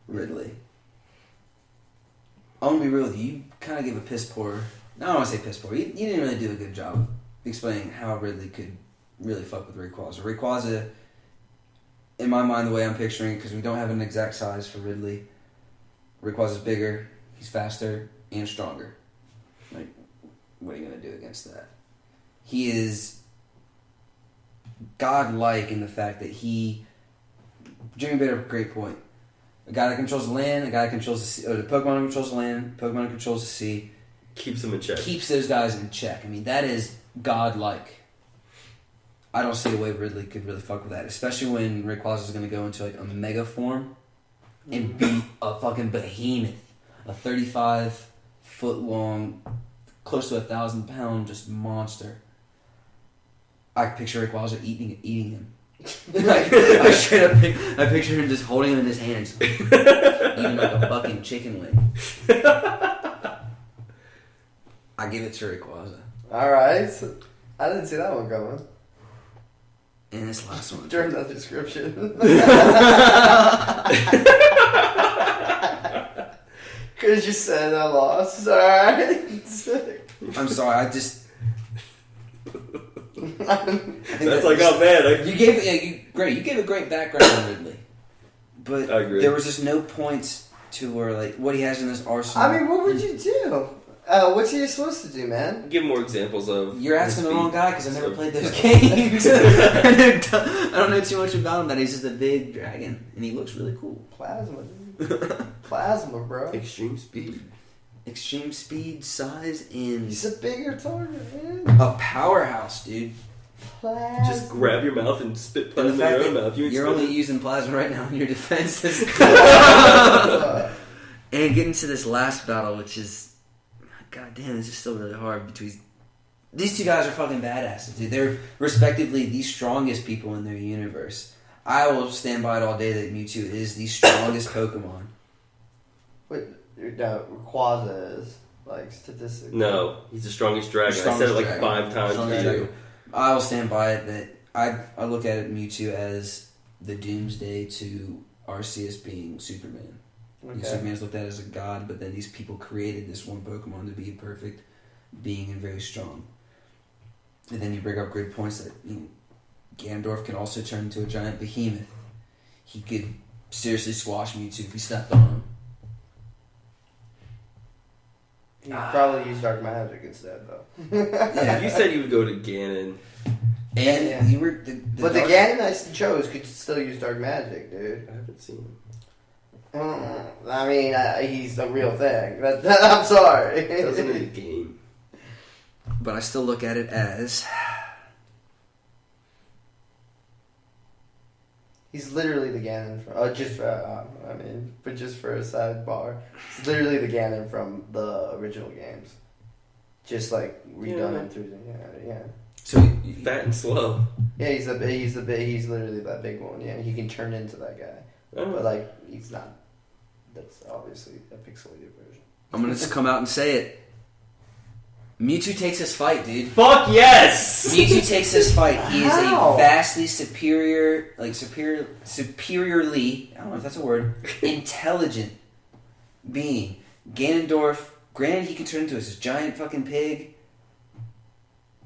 Ridley. I'm gonna be real with you. You kind of gave a piss poor. No, I don't want to say piss poor. You didn't really do a good job of explaining how Ridley could really fuck with Rayquaza. Rayquaza, in my mind, the way I'm picturing, because we don't have an exact size for Ridley, Rayquaza's bigger, he's faster, and stronger. Like, what are you going to do against that? He is godlike in the fact that Jimmy made a great point. A guy that controls the land, a guy that controls the sea, or the Pokemon who controls the land, Pokemon who controls the sea. Keeps him in check. Keeps those guys in check. I mean, that is godlike. I don't see a way Ridley could really fuck with that, especially when Rayquaza is going to go into like a mega form and beat a fucking behemoth, a 35-foot long, close to 1,000-pound just monster. I picture Rayquaza eating him. I picture him just holding him in his hands, eating like a fucking chicken wing. I give it to Rayquaza. Alright. I didn't see that one coming. And this last one. During that description. Because you said I lost. Alright. I'm sorry, I just... That's like, oh man. You gave a great background on Ridley. But I agree. there was just no points to where, like, what he has in his arsenal. I mean, what would you do? What's he supposed to do, man? Give more examples of. You're asking the his wrong feat. guy because I never played those games. I don't know too much about him. That he's just a big dragon, and he looks really cool. Plasma, dude. Plasma, bro. Extreme speed. Extreme speed, size, and He's a bigger target, man. a powerhouse, dude. Plasma. Just grab your mouth and spit And plasma the in fact your own that mouth. You ain't you're spitting. only using plasma right now in your defense. And getting to this last battle, which is, god damn, this is still really hard. Between these two guys are fucking badasses, dude. They're respectively the strongest people in their universe. I will stand by it all day that Mewtwo is the strongest Pokemon. Wait, no, Rayquaza is, like, statistically. No, he's the strongest dragon. I said Strongest it like dragon. 5 times Strongest to you. dragon. I will stand by it that I look at it, Mewtwo as the doomsday to Arceus being Superman. Okay. Superman's looked at as a god, but then these people created this one Pokemon to be a perfect being and very strong. And then you bring up great points that Ganondorf can also turn into a giant behemoth. He could seriously squash Mewtwo if he stepped on him. You'd probably use Dark Magic instead, though. Yeah. You said you would go to Ganon. And Yeah. you were But the Ganon I chose could still use Dark Magic, dude. I haven't seen him. I mean, he's a real thing. I'm sorry. Doesn't in the game. But I still look at it as He's literally the Ganon from. But just for a sidebar, he's literally the Ganon from the original games. Just like redone Yeah. it through. Yeah. so. Fat and slow. Yeah, he's literally that big one. Yeah, he can turn into that guy, but like he's not. That's obviously a pixelated version. I'm gonna just come out and say it. Mewtwo takes this fight, dude. Fuck yes! Mewtwo takes this fight. He is How? a vastly superiorly, I don't know if that's a word, intelligent being. Ganondorf, granted he can turn into this giant fucking pig.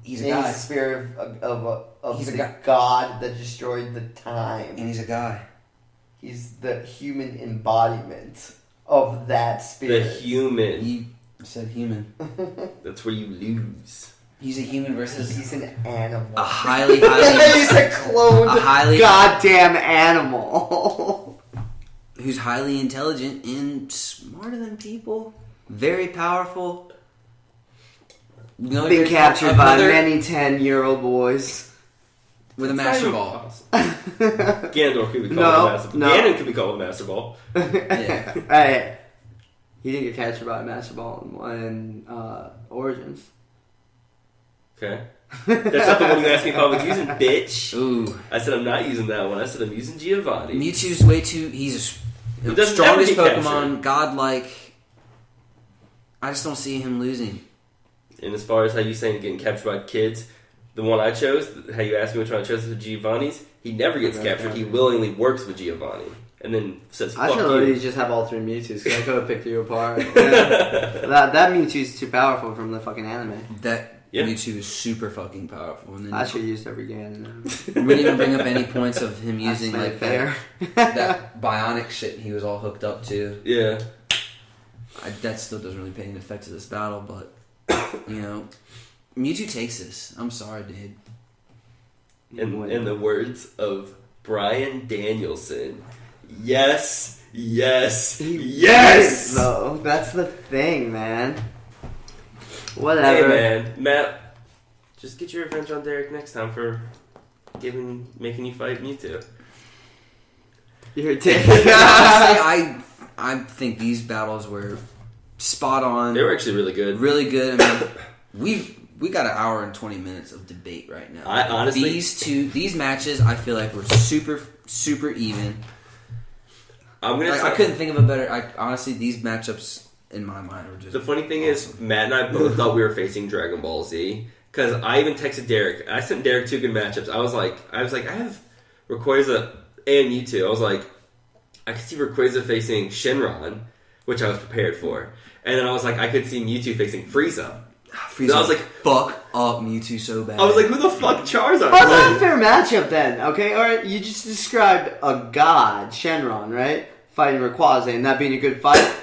He's a He's guy. the spirit of He's a the guy. god that destroyed the time. And he's a guy. He's the human embodiment of that The spirit. human. He said human. That's where you lose. He's a human versus He's an animal. a highly, He's a highly, cloned a highly- goddamn animal. who's highly intelligent and smarter than people. Very powerful. Been captured by many 10-year-old boys. with a It's not master even ball. possible. Ganondorf could be called No, a master ball. no. Ganon could be called a master ball. Yeah. Hey, he didn't get captured by a master ball in Origins. Okay. That's not the one you asked me if I was using, bitch. Ooh. I said I'm not using that one. I said I'm using Giovanni. Mewtwo's way too. He's He the doesn't strongest ever get Pokemon, godlike. I just don't see him losing. And as far as how you saying getting captured by kids, the one I chose, how you asked me which one I chose was Giovanni's, he never gets captured. He willingly works with Giovanni. And then says, I fuck should you. literally just have all three Mewtwo's because I could have picked you apart. that Mewtwo's too powerful from the fucking anime. That Yeah. Mewtwo is super fucking powerful. And then I should have used every Ganon. we didn't even bring up any points of him That's using not like fair. that bionic shit he was all hooked up to. Yeah. That still doesn't really pay any effect to this battle, but you know, Mewtwo takes this. I'm sorry, dude. In the words of Brian Danielson, yes, yes, yes! Though that's the thing, man. Hey Whatever. man, Matt, just get your revenge on Derek next time for making you fight Mewtwo. You're a dick. Honestly, I think these battles were spot on. They were actually really good. Really good. I mean, we got an hour and 20 minutes of debate right now. I honestly- these matches, I feel like were super even. I'm gonna. Like, I couldn't think of a better. Honestly, these matchups in my mind were just. The funny thing is, Matt and I both thought we were facing Dragon Ball Z because I even texted Derek. I sent Derek two good matchups. I was like, I have Rayquaza and Mewtwo. I was like, I could see Rayquaza facing Shenron, which I was prepared for, and then I was like, I could see Mewtwo facing Frieza. Frieza, I was like, fuck up Mewtwo so bad. I was like, who the fuck Charizard? Well, that's not a fair matchup then, okay? Alright, you just described a god, Shenron, right? Fighting Rayquaza and that being a good fight.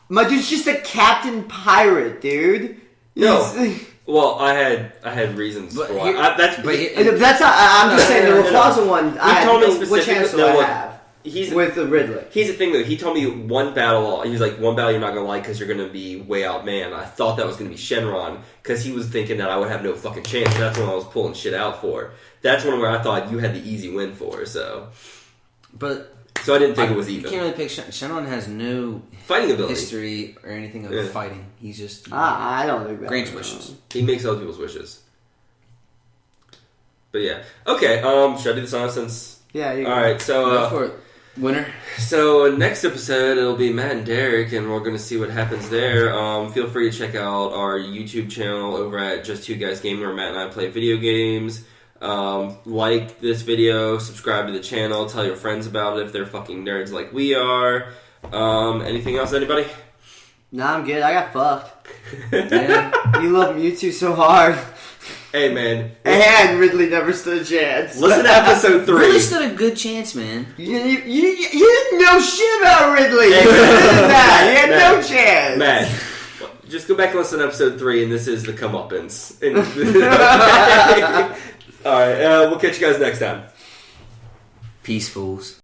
My dude's just a captain pirate, dude. No. He's- Well, I had reasons But for why. here- That's but here- That's not, I'm just saying the no. Rayquaza one, told me what specifically- chance do no, I look, have he's with the Ridley? Here's the thing, though. He told me one battle. He was like, one battle you're not gonna like because you're gonna be way outmanned. I thought that was gonna be Shenron because he was thinking that I would have no fucking chance. And that's when I was pulling shit out for. That's one where I thought you had the easy win for. So I didn't think it was You even. can't really pick Shenron has no Fighting ability. history or anything of Yeah. fighting. He's just I don't think that. grants wishes. He makes other people's wishes. But yeah. Okay. Should I do this nonsense? Yeah, you All right. Go So. for it, winner. So next episode it'll be Matt and Derek, and we're gonna see what happens there. Feel free to check out our YouTube channel over at Just Two Guys Gaming, where Matt and I play video games. Like this video, subscribe to the channel, tell your friends about it if they're fucking nerds like we are. Anything else, anybody? Nah, I'm good. I got fucked. Yeah. You love Mewtwo so hard. Hey man, And Ridley never stood a chance. listen to episode 3. Really stood a good chance, man. You didn't know shit about Ridley. Hey, You did that. You had Matt, no chance. Matt, just go back and listen to episode 3, and this is the comeuppance. Alright, we'll catch you guys next time. Peace, fools.